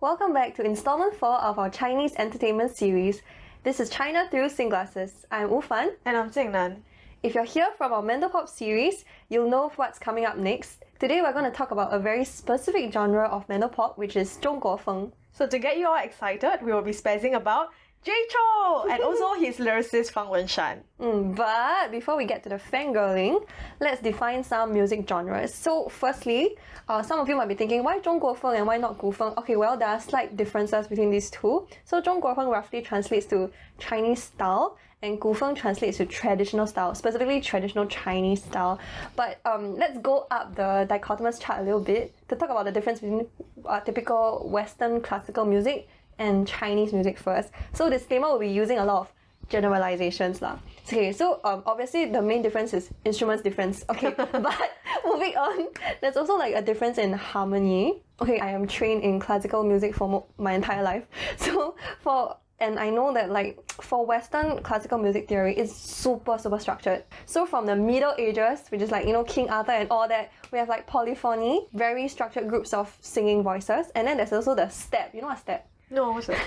Welcome back to installment 4 of our Chinese entertainment series. This is China through SGlasses. I'm Wu Fan. And I'm Jingnan. If you're here from our Mandopop series, you'll know what's coming up next. Today we're going to talk about a very specific genre of Mandopop, which is Zhongguofeng. So to get you all excited, we will be spazzing about Jay Chou and also his lyricist Fang Shan. But before we get to the fangirling, let's define some music genres. So firstly, some of you might be thinking, why Zhongguofeng and why not Gufeng? Okay, well, there are slight differences between these two. So Zhongguofeng roughly translates to Chinese style, and Gufeng translates to traditional style, specifically traditional Chinese style. But let's go up the dichotomous chart a little bit to talk about the difference between typical Western classical music and Chinese music first. So disclaimer, will be using a lot of generalizations lah. Okay, so obviously the main difference is instruments difference. Okay, but moving on, there's also like a difference in harmony. Okay, I am trained in classical music for my entire life. So and I know that like for Western classical music theory, it's super structured. So from the Middle Ages, which is like, you know, King Arthur and all that, we have like polyphony, very structured groups of singing voices. And then there's also the step. You know what step? No, what's that?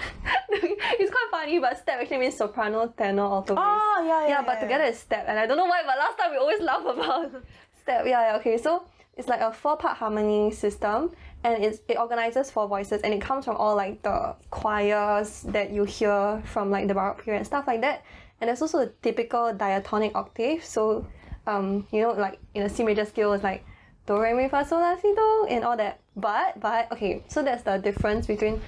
It's quite funny, but step actually means soprano, tenor, alto, bass. Oh, yeah. But together it's step. And I don't know why, but last time we always laugh about step. Okay. So it's like a 4-part harmony system, and it organizes 4 voices, and it comes from all like the choirs that you hear from like the Baroque period and stuff like that. And there's also a typical diatonic octave. So, you know, like in a C major scale, it's like do, re, mi, fa, sol, la, si, do, and all that. But okay, so that's the difference between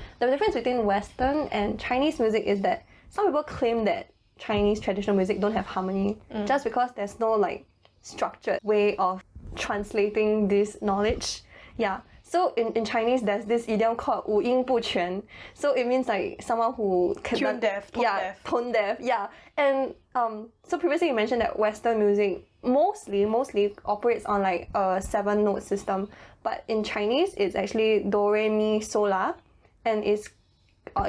Western and Chinese music is that some people claim that Chinese traditional music don't have harmony just because there's no like structured way of translating this knowledge. Yeah. So in Chinese, there's this idiom called 五音不全. So it means like someone who can tone deaf. Tone deaf. Yeah. And so previously you mentioned that Western music mostly operates on like a 7-note system, but in Chinese it's actually do, re, mi, sol, la, and it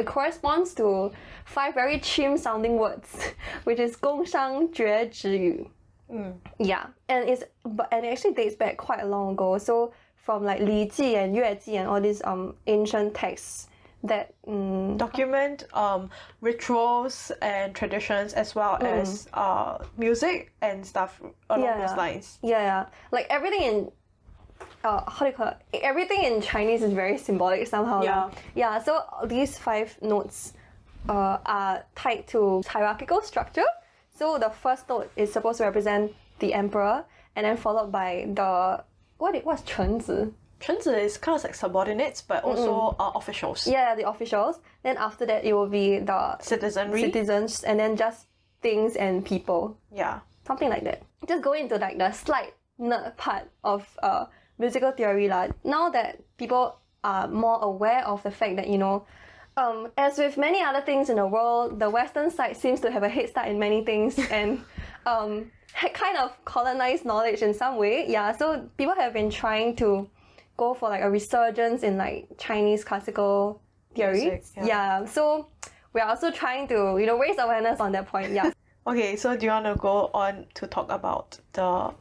corresponds to 5 very chim sounding words, which is 宫商角徵羽. Yeah, and it actually dates back quite a long ago. So from like 礼记 and 乐记 and all these ancient texts that document rituals and traditions as well as music and stuff along those lines. Yeah. Like everything in how do you call it? Everything in Chinese is very symbolic somehow. Yeah. So these 5 notes are tied to hierarchical structure. So the first note is supposed to represent the emperor, and then followed by the what's 臣子? 臣子 is kind of like subordinates, but also officials. Yeah, the officials. Then after that, it will be the citizens, and then just things and people. Yeah, something like that. Just go into like the slight nerd part of musical theory lah. Now that people are more aware of the fact that, you know, as with many other things in the world, the Western side seems to have a head start in many things and kind of colonized knowledge in some way. Yeah, so people have been trying to go for like a resurgence in like Chinese classical theory. Music, yeah, so we're also trying to, you know, raise awareness on that point. Yeah. Okay, so do you want to go on to talk about the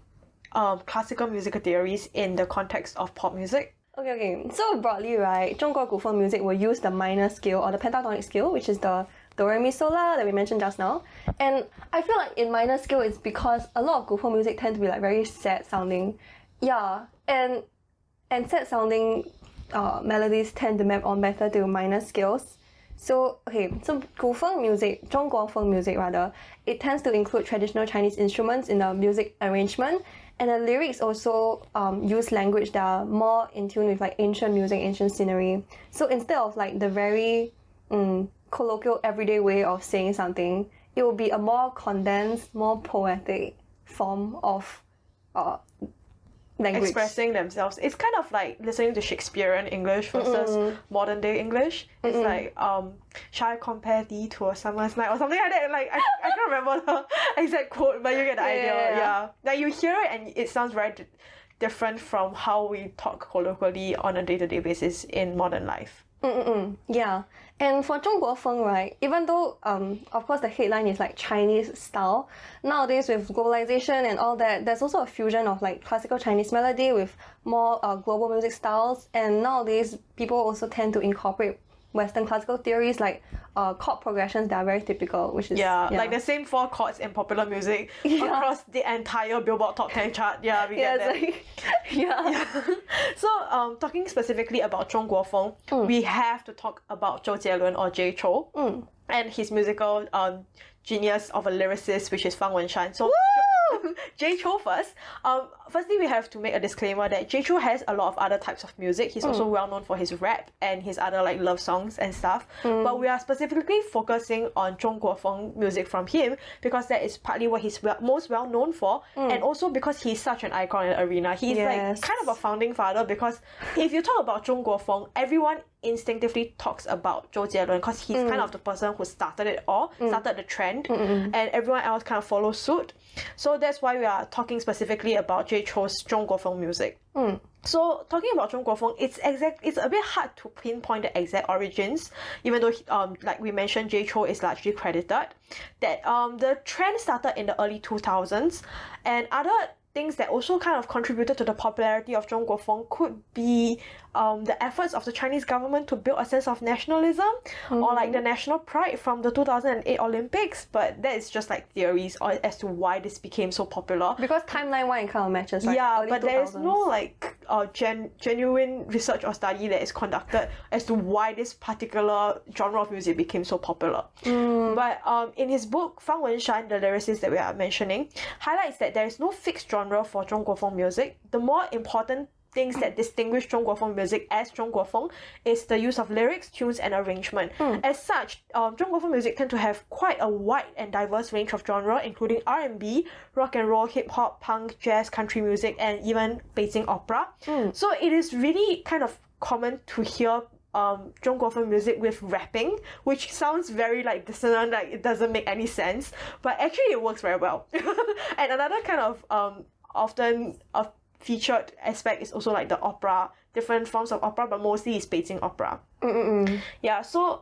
classical musical theories in the context of pop music? Okay. So broadly, right, 中国古风 music will use the minor scale or the pentatonic scale, which is the do, re, mi, sol, la that we mentioned just now. And I feel like in minor scale, it's because a lot of Gufeng music tend to be like very sad sounding. Yeah, and sad sounding melodies tend to map on better to minor scales. So Gufeng music, 中国风 music rather, it tends to include traditional Chinese instruments in the music arrangement, and the lyrics also use language that are more in tune with like ancient music, ancient scenery. So instead of like the very colloquial everyday way of saying something, it will be a more condensed, more poetic form of language. Expressing themselves. It's kind of like listening to Shakespearean English versus modern day English. It's like shall I compare thee to a summer's night or something like that. Like I can't remember the exact quote, but you get the idea. Yeah. Like you hear it and it sounds very different from how we talk colloquially on a day-to-day basis in modern life. Yeah. And for 中国风, right, even though of course the headline is like Chinese style, nowadays with globalization and all that, there's also a fusion of like classical Chinese melody with more global music styles, and nowadays people also tend to incorporate Western classical theories, like chord progressions that are very typical, which is like the same 4 chords in popular music across the entire Billboard Top 10 chart. Yeah, we get that. Like, yeah. So, talking specifically about Zhongguofeng, we have to talk about Zhou Jielun or Jay Chou and his musical genius of a lyricist, which is Fang Shan. So, Jay Chou first. Firstly, we have to make a disclaimer that Jay Chou has a lot of other types of music. He's also well known for his rap and his other like love songs and stuff. But we are specifically focusing on Zhongguofeng music from him because that is partly what he's most well known for, and also because he's such an icon in the arena. He's like kind of a founding father, because if you talk about Zhongguofeng, everyone instinctively talks about Zhou Jielun because he's kind of the person who started it all, started the trend, and everyone else kind of follows suit. So that's why we are talking specifically about Jay Chou's Zhongguofeng music. So talking about Zhongguofeng, it's a bit hard to pinpoint the exact origins, even though like we mentioned, Jay Chou is largely credited. That the trend started in the early 2000s, and other things that also kind of contributed to the popularity of Zhongguofeng could be the efforts of the Chinese government to build a sense of nationalism or like the national pride from the 2008 Olympics, but that is just like theories as to why this became so popular. Because timeline-wise it kind of matches. Like, yeah, but 2000s. there is no like genuine research or study that is conducted as to why this particular genre of music became so popular. But in his book, Fang Shan, the lyricist that we are mentioning, highlights that there is no fixed genre for Zhongguofeng music. The more important things that distinguish Zhongguofeng music as Zhongguofeng is the use of lyrics, tunes, and arrangement. As such, Zhongguofeng music tend to have quite a wide and diverse range of genre, including R&B, rock and roll, hip-hop, punk, jazz, country music, and even Beijing opera. So it is really kind of common to hear Zhongguofeng music with rapping, which sounds very like dissonant, like it doesn't make any sense, but actually it works very well. And another kind of often featured aspect is also like the opera, different forms of opera, but mostly it's Beijing opera. Yeah, so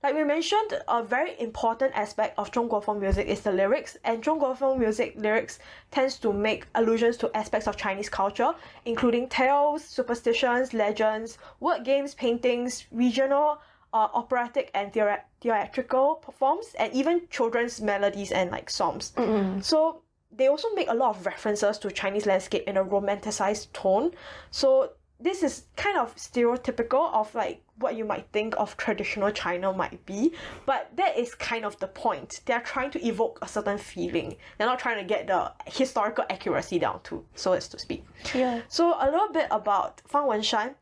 like we mentioned, a very important aspect of Zhongguofeng music is the lyrics, and Zhongguofeng music lyrics tends to make allusions to aspects of Chinese culture, including tales, superstitions, legends, word games, paintings, regional, operatic and theatrical forms, and even children's melodies and like songs. So they also make a lot of references to Chinese landscape in a romanticized tone. So this is kind of stereotypical of like what you might think of traditional China might be, but that is kind of the point. They're trying to evoke a certain feeling. They're not trying to get the historical accuracy down to, so as to speak. So a little bit about Fang Shan.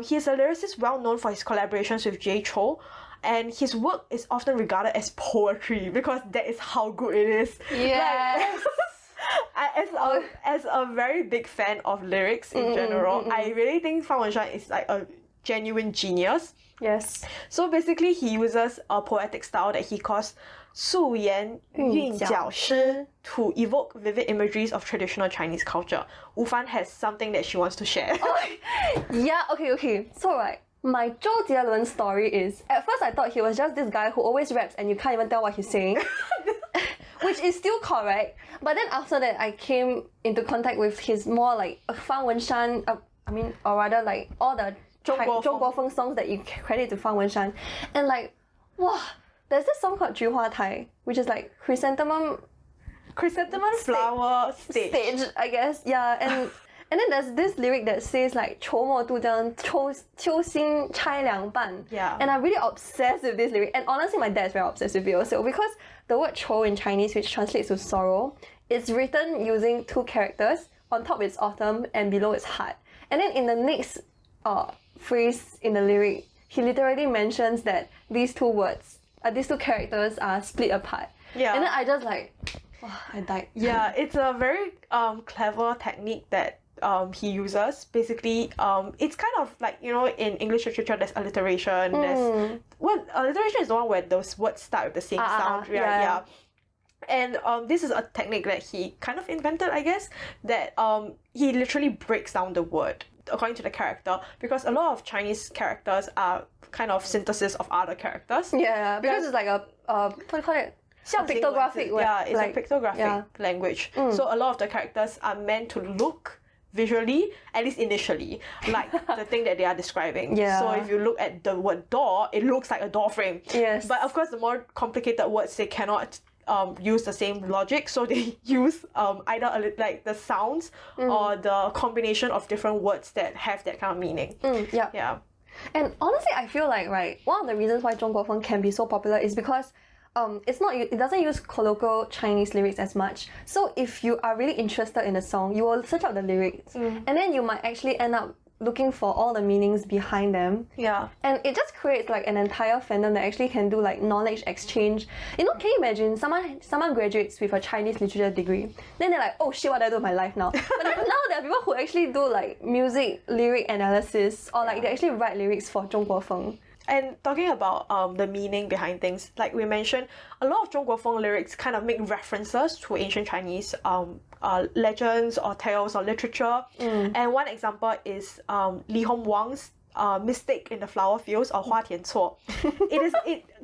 He is a lyricist well known for his collaborations with Jay Chou, and his work is often regarded as poetry because that is how good it is. Yes. As a very big fan of lyrics in general, I really think Fang Shan is like a genuine genius. Yes. So basically, he uses a poetic style that he calls 素颜韵脚诗 to evoke vivid imageries of traditional Chinese culture. Wu Fan has something that she wants to share. Yeah, okay. So right, my Zhou Jielun story is, at first I thought he was just this guy who always raps and you can't even tell what he's saying. Which is still correct. But then after that, I came into contact with his more like Fang Shan, or rather like all the Zhongguofeng songs that you credit to Fang Shan. And like, wow, there's this song called 菊花台, which is like chrysanthemum flower stage, I guess. Yeah, and then there's this lyric that says like 秋末渡江秋心拆两半. Yeah. And I'm really obsessed with this lyric. And honestly, my dad's very obsessed with it also, because the word 秋 in Chinese, which translates to sorrow, it's written using 2 characters. On top it's autumn and below it's heart. And then in the next phrase in the lyric, he literally mentions that these 2 words, these 2 characters are split apart. Yeah. And then I just like, I died. Yeah, it's a very clever technique that he uses. Basically, it's kind of like, you know, in English literature there's alliteration. There's alliteration is the one where those words start with the same sound. Yeah. And this is a technique that he kind of invented, I guess, that he literally breaks down the word according to the character, because a lot of Chinese characters are kind of synthesis of other characters. Yeah, because it's like a what do you call it? A pictographic. Yeah, it's like, a pictographic language. So a lot of the characters are meant to look visually, at least initially, like the thing that they are describing. Yeah. So if you look at the word door, it looks like a door frame. Yes. But of course, the more complicated words, they cannot use the same logic, so they use either like the sounds or the combination of different words that have that kind of meaning. Yeah. Yeah. And honestly, I feel like, right, one of the reasons why 中国风 can be so popular is because it doesn't use colloquial Chinese lyrics as much. So if you are really interested in a song, you will search out the lyrics, and then you might actually end up looking for all the meanings behind them. Yeah. And it just creates like an entire fandom that actually can do like knowledge exchange. You know, can you imagine someone graduates with a Chinese literature degree, then they're like, oh shit, what do I do with my life now? But now there are people who actually do like music lyric analysis, or like they actually write lyrics for 中国风. And talking about the meaning behind things, like we mentioned, a lot of 中国风 lyrics kind of make references to ancient Chinese legends or tales or literature. And one example is Li Hongwang's Mistake in the Flowerfields or 花田错.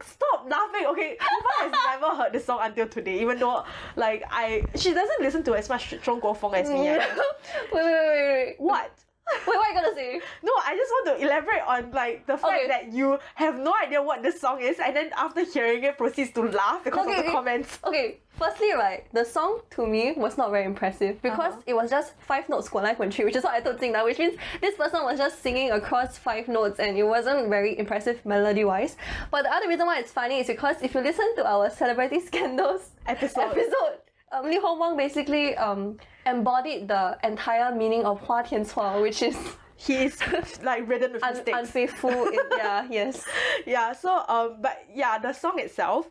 Stop laughing, okay? Eva has never heard this song until today, even though like she doesn't listen to as much 中国风 as me. Wait. What? Wait, what are you gonna say? No, I just want to elaborate on like the fact that you have no idea what this song is, and then after hearing it proceeds to laugh because of the comments. Okay, firstly, right, the song to me was not very impressive because it was just 5 notes 滚来滚去, which is what I told Jingnan, which means this person was just singing across 5 notes and it wasn't very impressive melody-wise. But the other reason why it's funny is because if you listen to our Celebrity Scandals episode, Li Hongwang basically embodied the entire meaning of 花田错, which is he's like ridden with mistakes. Unfaithful. Yes. Yeah. So but yeah, the song itself,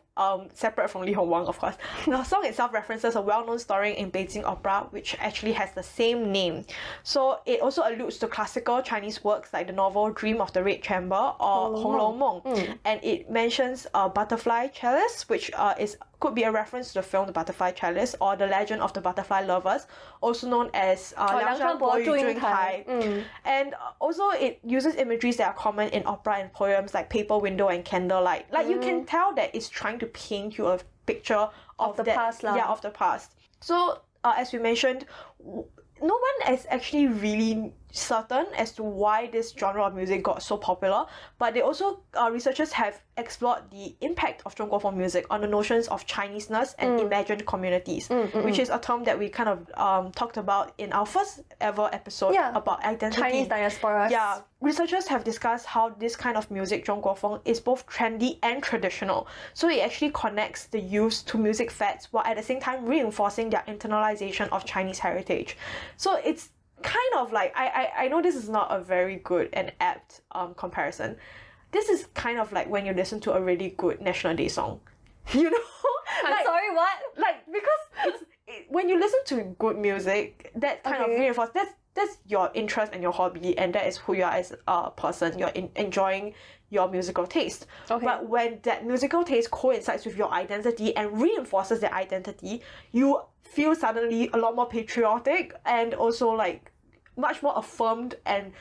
separate from Li Hongwang, of course, the song itself references a well-known story in Beijing opera, which actually has the same name. So it also alludes to classical Chinese works like the novel Dream of the Red Chamber or Hong Lou Meng, and it mentions a butterfly chalice, which could be a reference to the film The Butterfly Chalice or The Legend of the Butterfly Lovers, also known as Liang Shan Bo Yu Jun Tai. And also it uses imageries that are common in opera and poems like paper window and candlelight. Like you can tell that it's trying to paint you a picture of the past. Yeah, of the past. So as we mentioned, no one is actually really certain as to why this genre of music got so popular, but they also researchers have explored the impact of 中国风 music on the notions of Chineseness and imagined communities, which is a term that we kind of talked about in our first ever episode about identity. Chinese diaspora. Yeah, researchers have discussed how this kind of music, 中国风, is both trendy and traditional. So it actually connects the youth to music fads while at the same time reinforcing their internalization of Chinese heritage. So it's kind of like, I know this is not a very good and apt comparison. This is kind of like when you listen to a really good National Day song. You know? I'm sorry, what? Like, because when you listen to good music, that kind of reinforces, that's your interest and your hobby, and that is who you are as a person. You're enjoying your musical taste. But when that musical taste coincides with your identity and reinforces that identity, you feel suddenly a lot more patriotic and also like much more affirmed and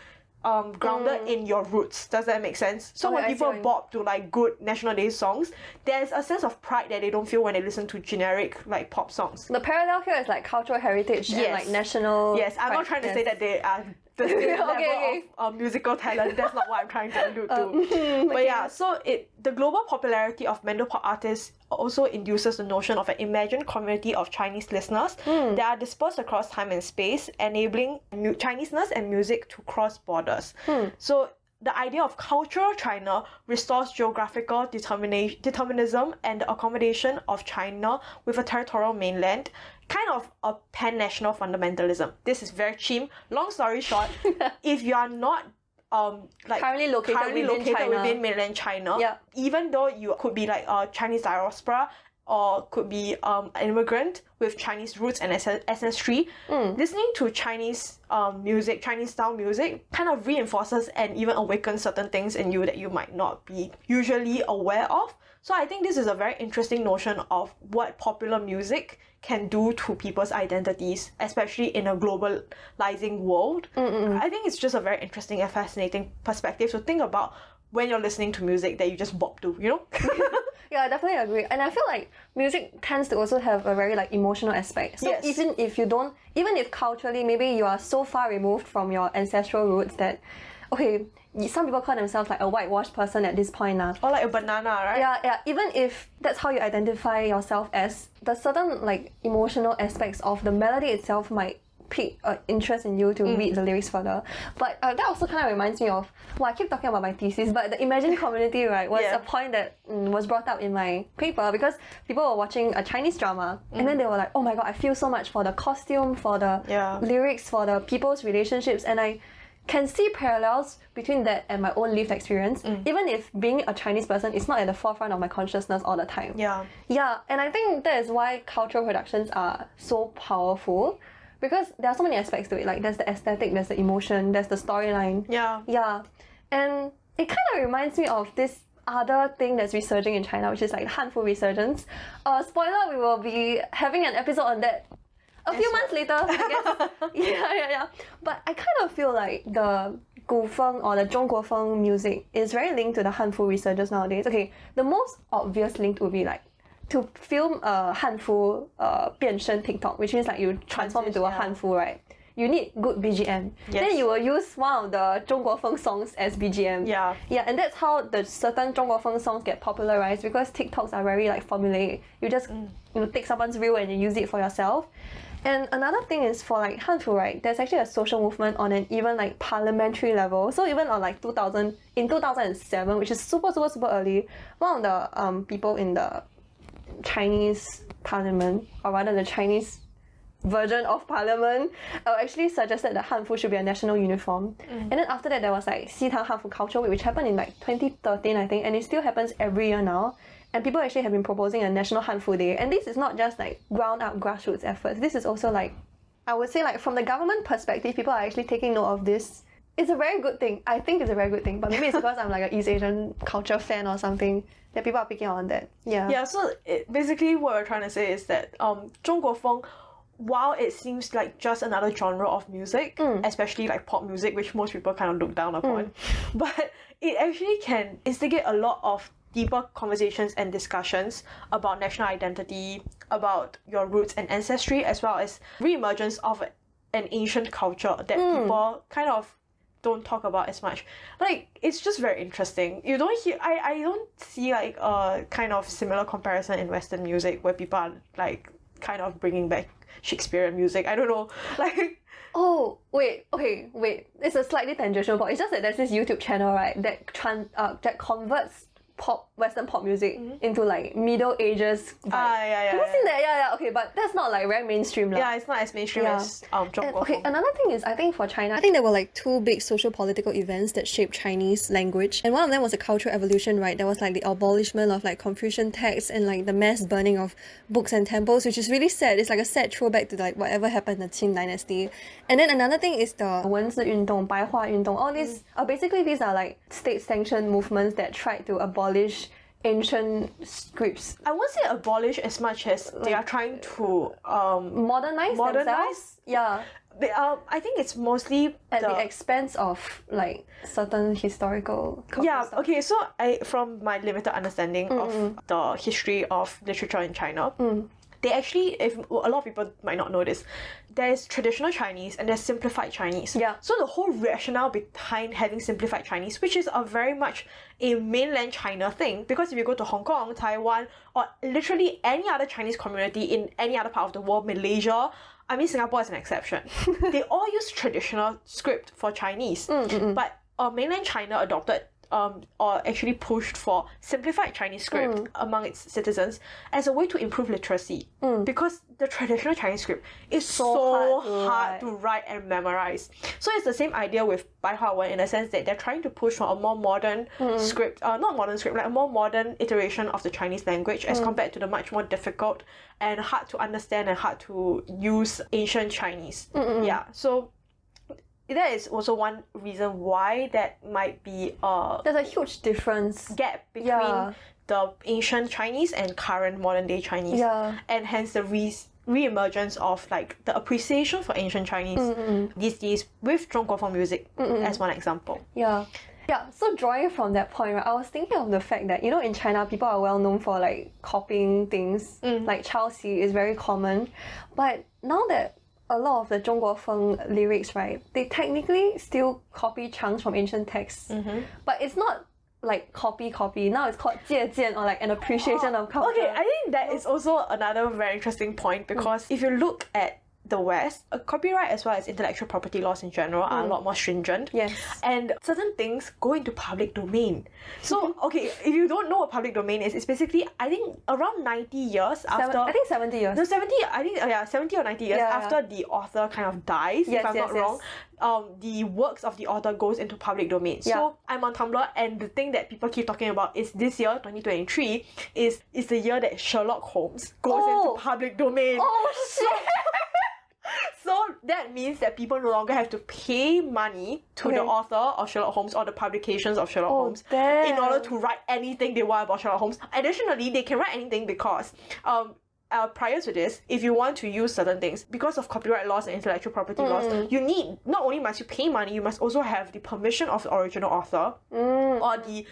grounded in your roots. Does that make sense? So when people bop to like good National Day songs, there's a sense of pride that they don't feel when they listen to generic like pop songs. The parallel here is like cultural heritage and like national. Yes, I'm not trying to say that they are the same level of musical talent. That's not what I'm trying to allude to. But yeah, so the global popularity of Mandopop artists also induces the notion of an imagined community of Chinese listeners that are dispersed across time and space, enabling Chineseness and music to cross borders. So the idea of cultural China restores geographical determinism and the accommodation of China with a territorial mainland, kind of a pan-national fundamentalism. This is very cheap. Long story short, if you are not currently located within mainland China, even though you could be like a Chinese diaspora or could be an immigrant with Chinese roots and ancestry, listening to Chinese music, Chinese style music, kind of reinforces and even awakens certain things in you that you might not be usually aware of. So I think this is a very interesting notion of what popular music can do to people's identities, especially in a globalizing world. I think it's just a very interesting and fascinating perspective to think about when you're listening to music that you just bop to, you know? Yeah, I definitely agree. And I feel like music tends to also have a very like emotional aspect. So Yes. even if culturally maybe you are so far removed from your ancestral roots that, okay, some people call themselves like a whitewashed person at this point now. Or like a banana, right? Yeah. Even if that's how you identify yourself as, the certain like emotional aspects of the melody itself might pique interest in you to read the lyrics further. But that also kind of reminds me of, well, I keep talking about my thesis, but the Imagine community, right, was a point that was brought up in my paper because people were watching a Chinese drama and then they were like, oh my god, I feel so much for the costume, for the lyrics, for the people's relationships, and I can see parallels between that and my own lived experience, even if being a Chinese person is not at the forefront of my consciousness all the time. Yeah. Yeah, and I think that is why cultural productions are so powerful, because there are so many aspects to it. Like there's the aesthetic, there's the emotion, there's the storyline. Yeah. Yeah, and it kind of reminds me of this other thing that's resurging in China, which is like Hanfu resurgence. Spoiler, we will be having an episode on that a few months later, I guess. Yeah. But I kind of feel like the Gufeng or the Zhongguofeng music is very linked to the Hanfu resurgence nowadays. Okay, the most obvious link would be like to film a Hanfu 变身 TikTok, which means like you transform into a Hanfu, right? You need good BGM. Yes. Then you will use one of the Zhongguofeng songs as BGM. Yeah. Yeah, and that's how the certain Zhongguofeng songs get popularized, because TikToks are very like formulaic. You just take someone's reel and you use it for yourself. And another thing is for like Hanfu, right, there's actually a social movement on an even like parliamentary level. So even on like 2007, which is super early, one of the people in the Chinese parliament, or rather the Chinese version of parliament, actually suggested that Hanfu should be a national uniform. And then after that there was like Xitang Hanfu Culture Week, which happened in like 2013, I think, and it still happens every year now. And people actually have been proposing a National Hanfu Day. And this is not just like ground up grassroots efforts. This is also like, I would say like from the government perspective, people are actually taking note of this. It's a very good thing. I think it's a very good thing. But maybe it's because I'm like an East Asian culture fan or something that people are picking on that. Yeah, so basically what we're trying to say is that 中国风, while it seems like just another genre of music, especially like pop music, which most people kind of look down upon, but it actually can instigate a lot of deeper conversations and discussions about national identity, about your roots and ancestry, as well as re-emergence of an ancient culture that people kind of don't talk about as much. Like, it's just very interesting. You don't hear, I don't see like a kind of similar comparison in Western music where people are like kind of bringing back Shakespearean music. I don't know, like. Oh, wait. It's a slightly tangential, but it's just that there's this YouTube channel, right, that converts Western pop music into like Middle Ages vibe. Yeah. Have you seen that? Yeah. Okay, but that's not like very mainstream. Yeah, it's not as mainstream as Zhongguofeng. Okay, another thing is, I think for China, I think there were like two big social-political events that shaped Chinese language. And one of them was a cultural evolution, right? There was like the abolishment of like Confucian texts and like the mass burning of books and temples, which is really sad. It's like a sad throwback to like whatever happened in the Qin dynasty. And then another thing is the 文字运动, 白话运动. All these, basically these are like state-sanctioned movements that tried to abolish ancient scripts. I won't say abolish as much as they are trying to modernize themselves. Yeah. I think it's mostly at the expense of like certain historical stuff. Okay, so from my limited understanding of the history of literature in China, they actually, if a lot of people might not know this, there's traditional Chinese and there's simplified Chinese. Yeah. So the whole rationale behind having simplified Chinese, which is a very much a mainland China thing, because if you go to Hong Kong, Taiwan, or literally any other Chinese community in any other part of the world, Malaysia, I mean Singapore is an exception, they all use traditional script for Chinese. But mainland China adopted or actually pushed for simplified Chinese script among its citizens as a way to improve literacy. Because the traditional Chinese script is so hard to write and memorize. So it's the same idea with Bai Hua Wen, in a sense that they're trying to push for a more modern script, not modern script, like a more modern iteration of the Chinese language as compared to the much more difficult and hard to understand and hard to use ancient Chinese. Yeah, so that is also one reason why that might be there's a huge difference gap between the ancient Chinese and current modern day Chinese, and hence the re-emergence of like the appreciation for ancient Chinese these days with Zhongguofeng music as one example. Yeah, Yeah, so drawing from that point, right, I was thinking of the fact that, you know, in China, people are well known for like copying things. Like Chelsea is very common. But now that a lot of the Zhongguofeng lyrics, right, they technically still copy chunks from ancient texts. But it's not like copy. Now it's called 借鉴 or like an appreciation of culture. Okay, I think that is also another very interesting point because if you look at the West, copyright as well as intellectual property laws in general are a lot more stringent. Yes. And certain things go into public domain. So, okay, if you don't know what public domain is, it's basically, I think, around 90 years after... I think 70 years. No, 70, I think, 70 or 90 years after the author kind of dies, if I'm not wrong. The works of the author goes into public domain. So I'm on Tumblr, and the thing that people keep talking about is this year, 2023, is the year that Sherlock Holmes goes into public domain. Oh, shit! So that means that people no longer have to pay money to the author of Sherlock Holmes or the publications of Sherlock Holmes in order to write anything they want about Sherlock Holmes. Additionally, they can write anything because prior to this, if you want to use certain things, because of copyright laws and intellectual property laws, you need, not only must you pay money, you must also have the permission of the original author or the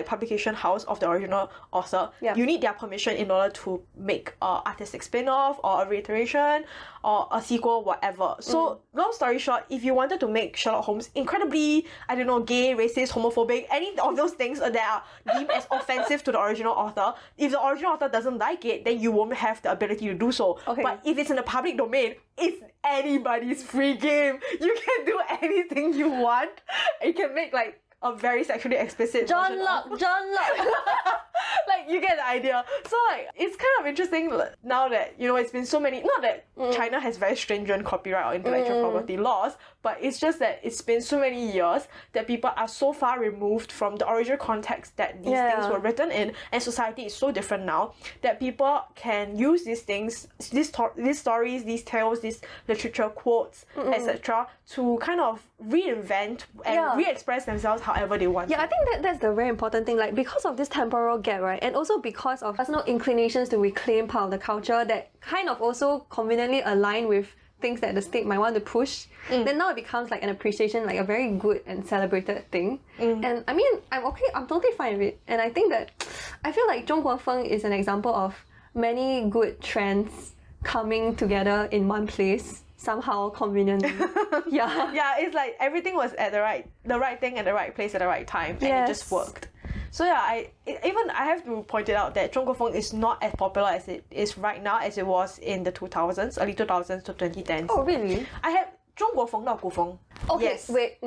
publication house of the original author. You need their permission in order to make an artistic spin-off or a reiteration or a sequel, whatever. So, long story short, if you wanted to make Sherlock Holmes incredibly, I don't know, gay, racist, homophobic, any of those things that are deemed as offensive to the original author, if the original author doesn't like it, then you won't have the ability to do so. But if it's in the public domain, it's anybody's free game. You can do anything you want. You can make like a very sexually explicit John Locke. Like, you get the idea. So like, it's kind of interesting now that, you know, it's been so many, not that China has very stringent copyright or intellectual property laws, but it's just that it's been so many years that people are so far removed from the original context that these things were written in, and society is so different now that people can use these things, these stories, these tales, these literature quotes, etc., to kind of reinvent and re-express themselves however they want. Yeah, I think that's the very important thing. Like, because of this temporal gap, right, and also because of personal inclinations to reclaim part of the culture that kind of also conveniently align with things that the state might want to push, then now it becomes like an appreciation, like a very good and celebrated thing. And I mean, I'm totally fine with it. And I think that, I feel like Zhongguofeng is an example of many good trends coming together in one place, somehow conveniently. Yeah, it's like everything was at the right thing at the right place at the right time, and it just worked. So yeah, I have to point it out that Zhongguofeng is not as popular as it is right now as it was in the 2000s, early 2000s to 2010s. Oh really? I have Zhongguofeng, not Gufeng. Okay, yes. Wait.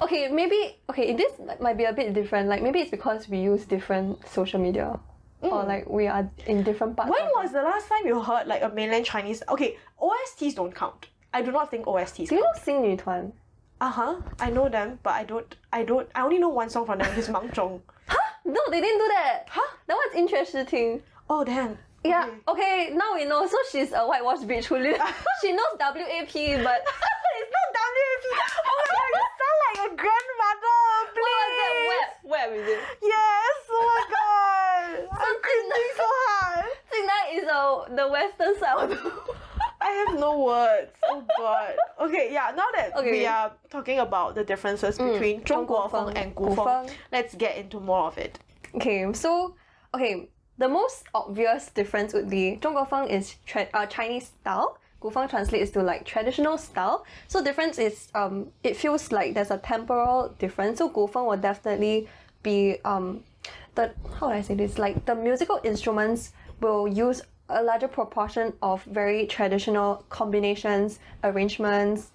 Okay, maybe. Okay, this might be a bit different. Like maybe it's because we use different social media. Or like we are in different parts. When was the last time you heard like a mainland Chinese? Okay, OSTs don't count. I do not think OSTs. Do you know Sing Yutuan? I know them, but I only know one song from them, which is Mang Zhong. Huh? No, they didn't do that. Huh? That one's interesting. Oh damn. Yeah, okay, now we know. So she's a whitewashed bitch who she knows WAP, but it's not WAP. Oh my god, you sound like a grandmother, please. Where is it? Yes, oh my god. I'm cringing so hard. Jingnan is the western side of the I have no words. Oh god. Okay, yeah, now that we are talking about the differences between Zhongguofeng and Gufeng, let's get into more of it. Okay, so, the most obvious difference would be Zhongguofeng is Chinese style. Gufeng translates to like traditional style. So difference is it feels like there's a temporal difference. So Gufeng will definitely be how would I say this? Like the musical instruments will use a larger proportion of very traditional combinations, arrangements,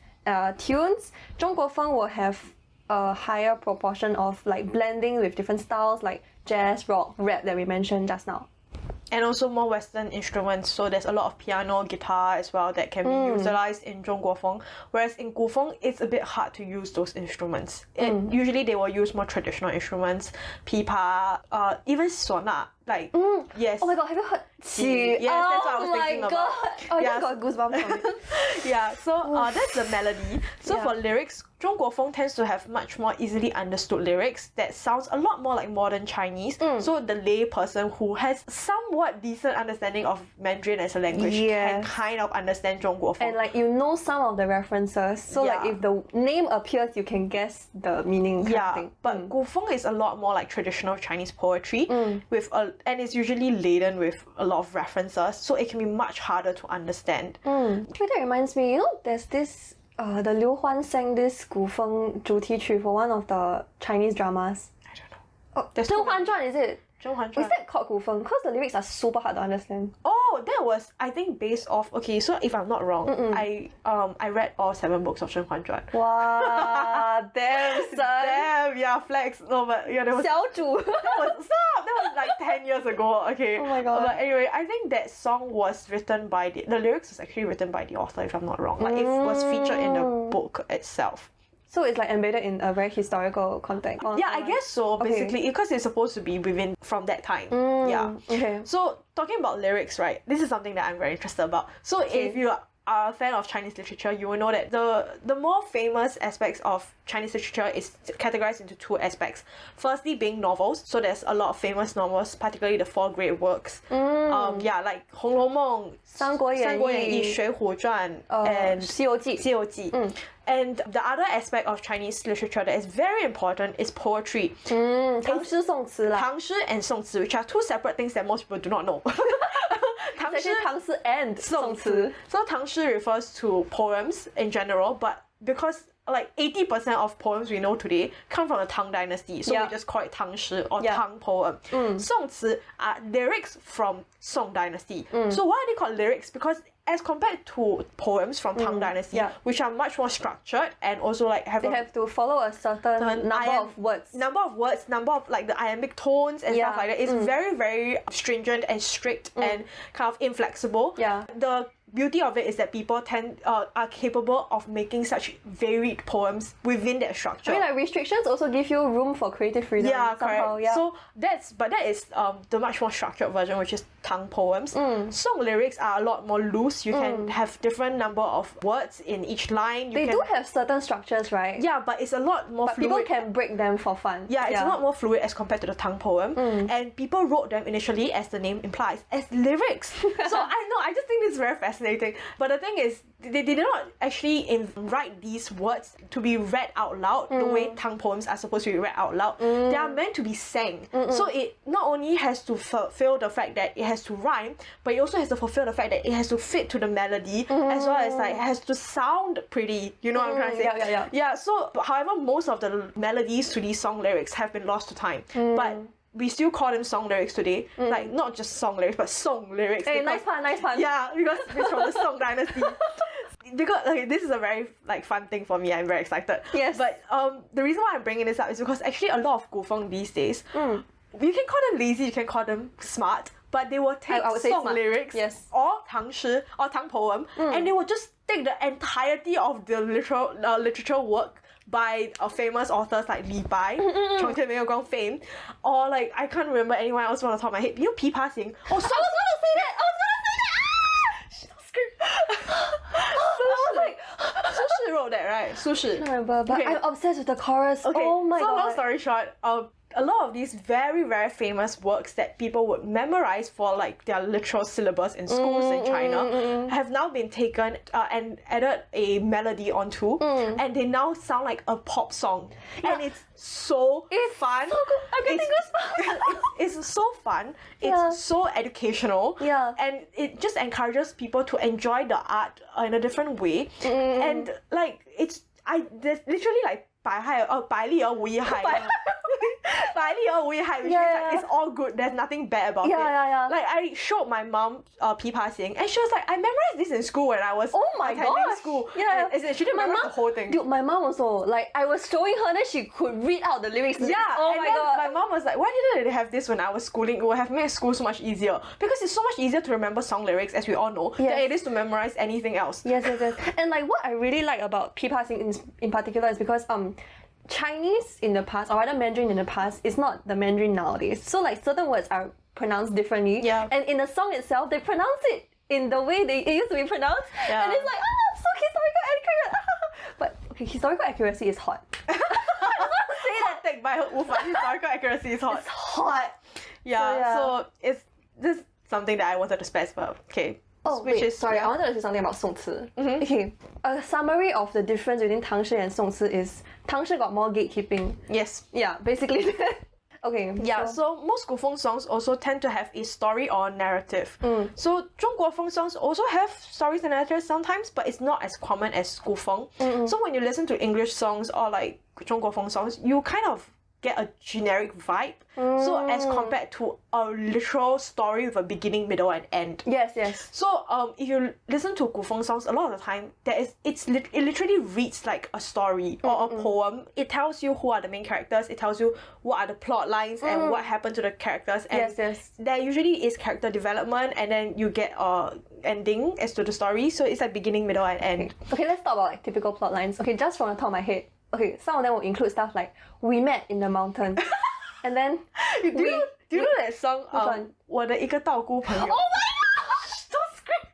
tunes. Zhongguofeng will have a higher proportion of like blending with different styles like jazz, rock, rap that we mentioned just now. And also more Western instruments, so there's a lot of piano, guitar as well that can be utilized in Zhongguofeng. Whereas in Gufeng, it's a bit hard to use those instruments. Usually they will use more traditional instruments, pipa, even sona. like yes. Oh my god, have you heard Qi? Yes, that's what I was thinking about. about. Oh, I Yes. just got goosebumps from it. Yeah, so that's the melody. So Yeah. for lyrics, 中国风 tends to have much more easily understood lyrics that sounds a lot more like modern Chinese. So the lay person who has somewhat decent understanding of Mandarin as a language can Yes. kind of understand 中国风. And like you know some of the references, so like Yeah. if the name appears, you can guess the meaning. Kind of thing. but Gufeng is a lot more like traditional Chinese poetry with and it's usually laden with a lot of references, so it can be much harder to understand. Actually, that reminds me, you know, there's this the Liu Huan sang this 古风主题曲 for one of the Chinese dramas. I don't know. Oh, There's 甄嬛传 is it? 甄嬛 Is 传. that called 古风? Because the lyrics are super hard to understand. Oh, that was I think based off. Okay, so if I'm not wrong, I read all 7 books of 甄嬛传. Wow, damn son. Damn, yeah, flex. No, but yeah, there was 小主. that was like 10 years ago. Okay. Oh my god. But anyway, I think that song was written by the lyrics was actually written by the author, if I'm not wrong. Like it was featured in the book itself. So it's like embedded in a very historical context. Yeah, I guess so. Okay. Basically, because it's supposed to be within from that time. Yeah. Okay. So talking about lyrics, right? This is something that I'm very interested about. So if you are a fan of Chinese literature, you will know that the more famous aspects of Chinese literature is categorized into 2 aspects. Firstly, being novels. So there's a lot of famous novels, particularly the 4 great works. Like 红楼梦、三国演义、水浒传 and 西游记。西游记. And the other aspect of Chinese literature that is very important is poetry. 唐诗宋词啦。唐诗 and 宋词, which are 2 separate things that most people do not know. 唐诗 唐诗 and 宋词。 So 唐诗 refers to poems in general, but because like 80% of poems we know today come from the Tang dynasty, so we just call it 唐诗 or Tang poem. 宋词 are lyrics from Song dynasty. So why are they called lyrics? Because as compared to poems from Tang dynasty, which are much more structured and also like have They have to follow a certain number of words. Number of like the iambic tones and stuff like that. It's very, very stringent and strict and kind of inflexible. Yeah. The beauty of it is that people are capable of making such varied poems within that structure. I mean, like restrictions also give you room for creative freedom. Yeah, somehow, correct. Yeah. So that is the much more structured version, which is Tang poems. Song lyrics are a lot more loose. You can have different number of words in each line. They do have certain structures, right? Yeah, but it's a lot more fluid. People can break them for fun. Yeah, it's a lot more fluid as compared to the Tang poem. And people wrote them initially, as the name implies, as lyrics. So I just think this is very fascinating. But the thing is, they did not actually write these words to be read out loud the way Tang poems are supposed to be read out loud. They are meant to be sang. So it not only has to fulfill the fact that it has to rhyme, but it also has to fulfill the fact that it has to fit to the melody, as well as like it has to sound pretty. You know what I'm trying to say? Yeah, so however, most of the melodies to these song lyrics have been lost to time. But we still call them song lyrics today. Like not just song lyrics, but song lyrics. Hey, nice pun. Yeah, because it's from the Song dynasty. Because this is a very like fun thing for me. I'm very excited. Yes. But the reason why I'm bringing this up is because actually a lot of Gufeng these days, you can call them lazy, you can call them smart, but they will take I would say song smart. lyrics or 唐诗 or Tang poem, and they will just take the entirety of the literature work by famous authors like Li Bai, 从前没有光 fame, or like I can't remember anyone else on the top of my head. You know 琵琶行? Oh, I was gonna say that. I was like, Su Shi wrote that, right? Su Shi. I don't remember, but Okay. I'm obsessed with the chorus. Okay, Oh my so god. long story short, a lot of these very, very famous works that people would memorize for like their literal syllabus in schools in China have now been taken and added a melody onto, and they now sound like a pop song. And it's so fun. so good. I'm getting goosebumps. It's so fun. Yeah. It's so educational. Yeah. And it just encourages people to enjoy the art in a different way. And like there's literally like 百利而无一害. 百利而无一害, which means like it's all good. There's nothing bad about it. Yeah. Like I showed my mom 琵琶行, and she was like, I memorized this in school when I was attending school. Yeah. And she didn't memorize the whole thing. Dude, my mom also, like, I was showing her, then she could read out the lyrics. Yeah, Oh and my then god. my mom was like, why didn't they have this when I was schooling? It would have made school so much easier. Because it's so much easier to remember song lyrics, as we all know, than it is to memorize anything else. Yes. And like what I really like about 琵琶行in particular is because Chinese in the past, or rather Mandarin in the past, is not the Mandarin nowadays. So like certain words are pronounced differently. Yeah. And in the song itself, they pronounce it in the way it used to be pronounced. Yeah. And it's like, so historical accurate. But okay, historical accuracy is hot. I just want to say that. Take by Wu Fan, historical accuracy is hot. It's hot. Yeah, so it's this something that I wanted to specify. Okay. Oh, which wait, is sorry, I wanted to say something about Song Ci. Okay, a summary of the difference between Tang Shi and Song Ci is Tang Shi got more gatekeeping. Yes. Yeah, basically. Okay. Yeah, so most Gufeng songs also tend to have a story or narrative. So Zhongguofeng songs also have stories and narratives sometimes, but it's not as common as Gufeng. So when you listen to English songs or like Zhongguofeng songs, you kind of get a generic vibe. So as compared to a literal story with a beginning, middle, and end. Yes, yes. So if you listen to Gufeng songs, a lot of the time it literally reads like a story or a poem. It tells you who are the main characters. It tells you what are the plot lines and what happened to the characters. And Yes, yes. there usually is character development, and then you get ending as to the story. So it's like beginning, middle, and end. Okay, let's talk about like typical plot lines. Okay, just from the top of my head. Okay, some of them will include stuff like we met in the mountain, and then Do you know that song? one? 我的一个道姑朋友. Oh my gosh! Don't scream!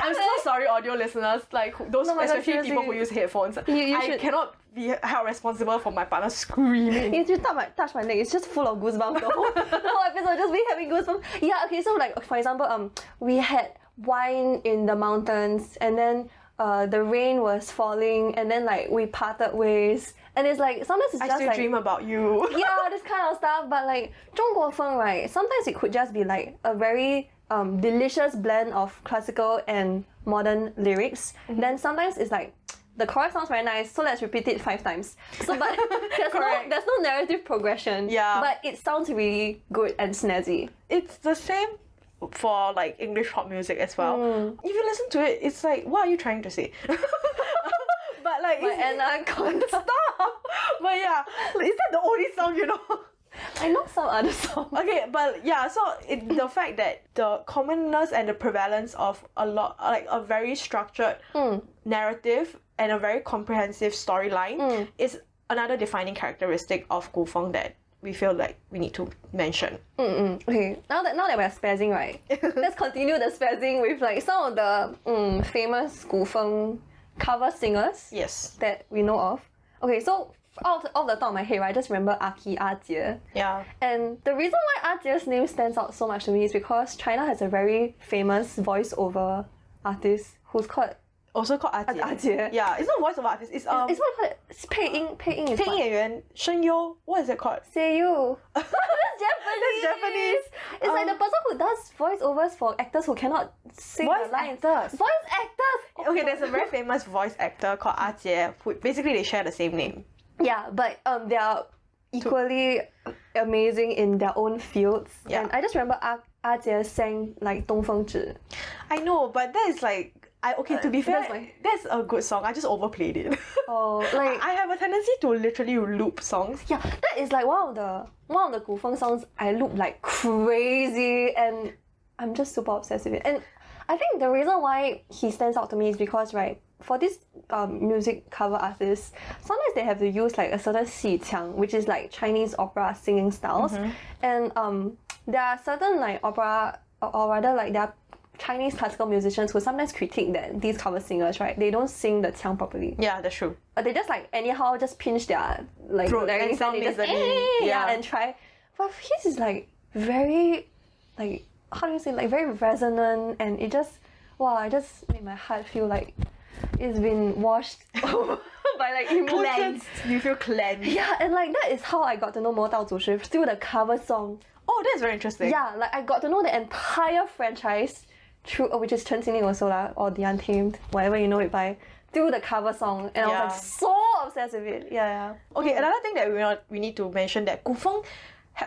I'm so sorry, audio listeners. Like those, Oh my God, especially people who seriously. use headphones. You I should- cannot be held responsible for my partner screaming. If you touch my neck, it's just full of goosebumps. The whole episode just me having goosebumps. Yeah, okay, so like for example, we had wine in the mountains, and then the rain was falling, and then like we parted ways, and it's like sometimes it's I just still like dream about you. yeah, this kind of stuff. But like 中国风, right? Sometimes it could just be like a very delicious blend of classical and modern lyrics. Then sometimes it's like the chorus sounds very nice, so let's repeat it 5 times. So, but there's no narrative progression. Yeah. But it sounds really good and snazzy. It's the same for like English pop music as well. If you listen to it, it's like, what are you trying to say? But like, stop. But yeah, is that the only song you know? I know some other songs. Okay, but yeah, so the fact that the commonness and the prevalence of a very structured narrative and a very comprehensive storyline is another defining characteristic of Gufeng that we feel like we need to mention. Okay, now that we're spazzing, right? Let's continue the spazzing with like some of the famous Gufeng cover singers Yes. that we know of. Okay, so off the top of my head, right, I just remember Aki Jie. Yeah. And the reason why Jie's name stands out so much to me is because China has a very famous voiceover artist who's called Also called Jie. Jie. Yeah, it's not voiceover artist. It's it's what you call it? It's 配音is 配音 what? 演员声优. What is it called? Seiyu. That's Japanese. That's Japanese. It's like the person who does voiceovers for actors who cannot sing Voice the lines. actors. Voice actors. Okay, there's a very famous voice actor called Jie, who basically they share the same name. Yeah, but they are equally amazing in their own fields. Yeah. And I just remember Jie sang like 东风指. I know, but that is like to be fair, that's a good song. I just overplayed it. Oh, like I have a tendency to literally loop songs. yeah, that is like one of the Gufeng songs I loop like crazy, and I'm just super obsessed with it. And I think the reason why he stands out to me is because right, for this music cover artists, sometimes they have to use like a certain 戏腔, which is like Chinese opera singing styles, and there are certain like opera, or rather like there are Chinese classical musicians who sometimes critique that these cover singers, right, they don't sing the qiang properly. Yeah, that's true. But they just like anyhow just pinch their like Throat larynx and sound and they just nasally. Yeah. and try. But his is like very like, how do you say, like very resonant, and it just it just made my heart feel like it's been washed by like emotions. You feel cleansed. Yeah, and like that is how I got to know 魔道祖师 through the cover song. Oh, that's very interesting. Yeah, like I got to know the entire franchise through, which is Chen Xingling also lah, or The Untamed, whatever you know it by, through the cover song, and I was like so obsessed with it. Yeah. Okay, another thing that we need to mention that Gufeng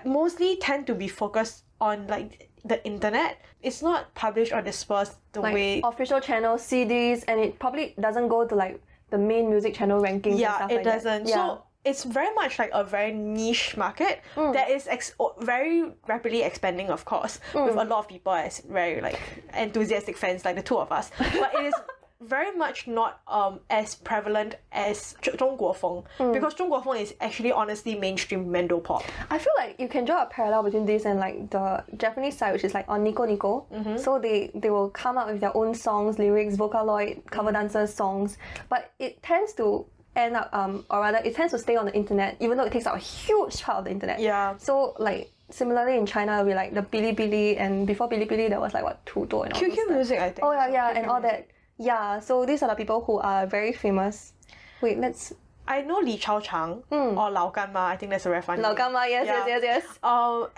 mostly tend to be focused on like the internet. It's not published or dispersed the Like way. official channels, CDs, and it probably doesn't go to like the main music channel rankings and Yeah, stuff it like doesn't. that. Yeah. So it's very much like a very niche market that is very rapidly expanding, of course, with a lot of people as very like enthusiastic fans like the two of us. But it is very much not as prevalent as Zhongguofeng because Zhongguofeng is actually honestly mainstream Mandopop. I feel like you can draw a parallel between this and like the Japanese side, which is like on Nico Nico. So they will come up with their own songs, lyrics, Vocaloid, cover dancers, songs, but it tends to end up or rather it tends to stay on the internet, even though it takes up a huge part of the internet. Yeah. So like similarly in China, it'll be like the Bilibili, and before Bilibili there was like what Tuto and all QQ those Music, I think. Oh yeah, so yeah, QQ and all Music. that. Yeah, so these are the people who are very famous. Wait, let's... I know Li Chao Chang or Lao Gan Ma. I think that's a very funny Lao name. Gan Ma, yes, Yeah. yes.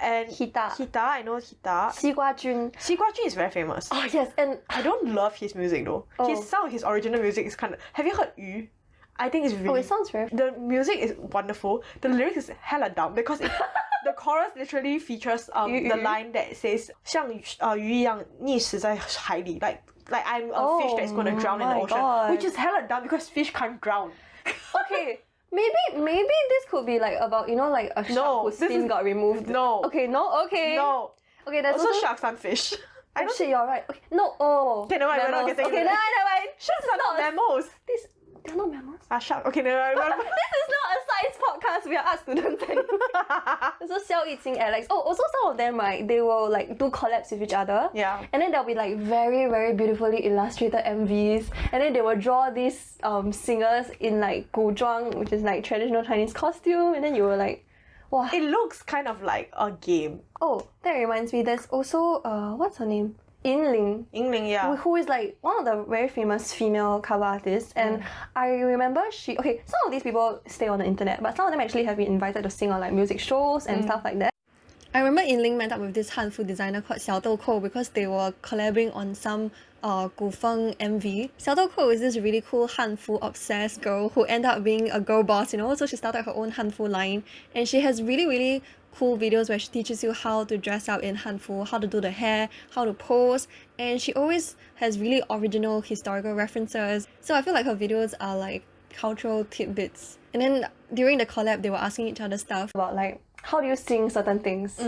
And Hita. I know Hita. Xi Gua Jun. Xi Gua Jun is very famous. Oh yes, and I don't love his music though. Some of his original music is kind of... Have you heard Yu? I think it's really... it sounds very... The music is wonderful. The lyrics is hella dumb because the chorus literally features the line that says 像鱼一样溺死在海里 like I'm a fish that's gonna drown in the ocean, God. which is hella dumb because fish can't drown. Okay, maybe this could be like about, you know, like a shark whose fin got removed. No. Okay, no, okay. No. Okay, there's Also sharks aren't fish. Oh shit, you're right. Okay, no, Okay, never mind, we're not mammals. getting Okay, into never mind. Sharks are not mammals. They're not mammals. Shark. Okay, never mind. This is not a science podcast. We are art students anyway. So Xiao Yiqing, Alex. Oh, also some of them, right, they will like do collabs with each other. Yeah. And then there'll be like very, very beautifully illustrated MVs. And then they will draw these singers in like guzhuang, which is like traditional Chinese costume. And then you were like, wow. It looks kind of like a game. Oh, that reminds me. There's also what's her name? Yingling. Yingling, yeah. Who is like one of the very famous female cover artists, and I remember some of these people stay on the internet, but some of them actually have been invited to sing on like music shows and stuff like that. I remember Yingling met up with this Hanfu designer called Xiao because they were collabing on some Gufeng MV. Xiao is this really cool Hanfu obsessed girl who ended up being a girl boss, you know, so she started her own Hanfu line, and she has really cool videos where she teaches you how to dress up in Hanfu, how to do the hair, how to pose, and she always has really original historical references. So I feel like her videos are like cultural tidbits. And then during the collab, they were asking each other stuff about like, how do you sing certain things?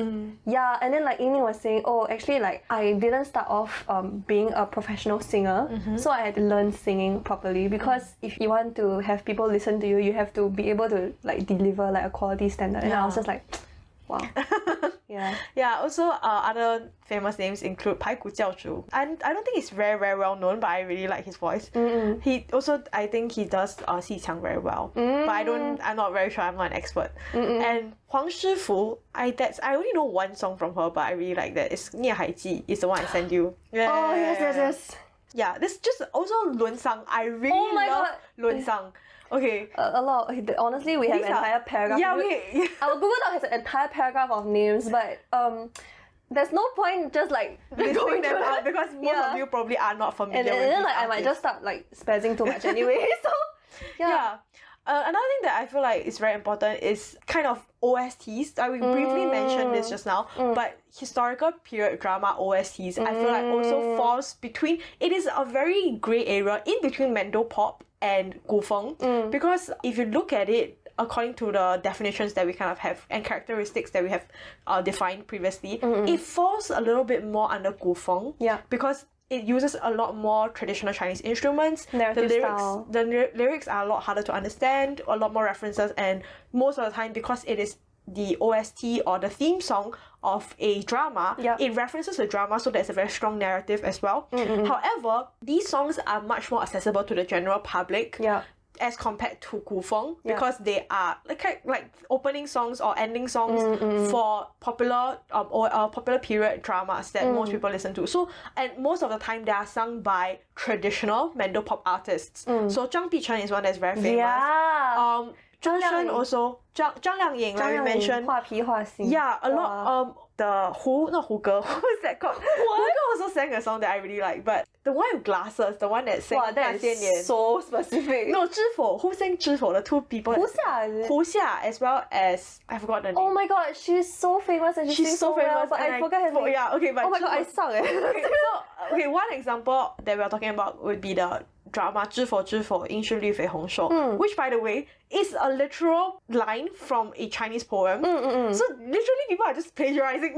Yeah, and then like Yingling was saying, oh, actually like I didn't start off being a professional singer, so I had to learn singing properly, because if you want to have people listen to you, you have to be able to like deliver like a quality standard. And I was just like, wow. Yeah. Yeah, also other famous names include Pai Gu Jiao Zhu. And I don't think he's very well known, but I really like his voice. He also, I think he does Xi Qiang very well. But I'm not very sure, I'm not an expert. And Huang Shifu, I only know one song from her, but I really like that. It's 聂海记, is the one I sent you. Yeah. Oh, yes. Yeah, this just also Lun Sang. I really love Lun Sang. Okay. A lot. Okay, honestly, we have an entire paragraph. Yeah, our Google Doc has an entire paragraph of names, but there's no point just like going them out because most of you probably are not familiar with and then these like I might just start like spazzing too much anyway. So yeah. Another thing that I feel like is very important is kind of OSTs. We briefly mentioned this just now, but historical period drama OSTs, I feel like also falls between... It is a very grey area in between Mandopop and Gufeng, because if you look at it, according to the definitions that we kind of have and characteristics that we have defined previously, it falls a little bit more under Gufeng. Yeah. Because it uses a lot more traditional Chinese instruments. Narrative style. The lyrics are a lot harder to understand, a lot more references, and most of the time, because it is the OST or the theme song of a drama, it references the drama, so there's a very strong narrative as well. However, these songs are much more accessible to the general public. As compared to Gufeng, because they are like opening songs or ending songs for popular or popular period dramas that most people listen to. So, and most of the time they are sung by traditional Mandopop artists. So Zhang Bichen is one that's very famous. Zhang Shan also, Zhang Liangying, like we mentioned. 画皮画心. Yeah, a lot. Not Hu Ge, who is that called? Hu Ge also sang a song that I really like, but the one with glasses, the one that sang Wow, that is so specific. No, Zhifo. Who sang Zhifo? The two people. Hu Xia, is it? Hu Xia, as well as I forgot the name. Oh my god, she's so famous and she's so famous, well, but I forgot her name. Yeah, okay, but oh my god, I suck. Okay, one example that we're talking about would be the drama 知否知否应是绿肥红瘦, which by the way is a literal line from a Chinese poem. So literally people are just plagiarizing.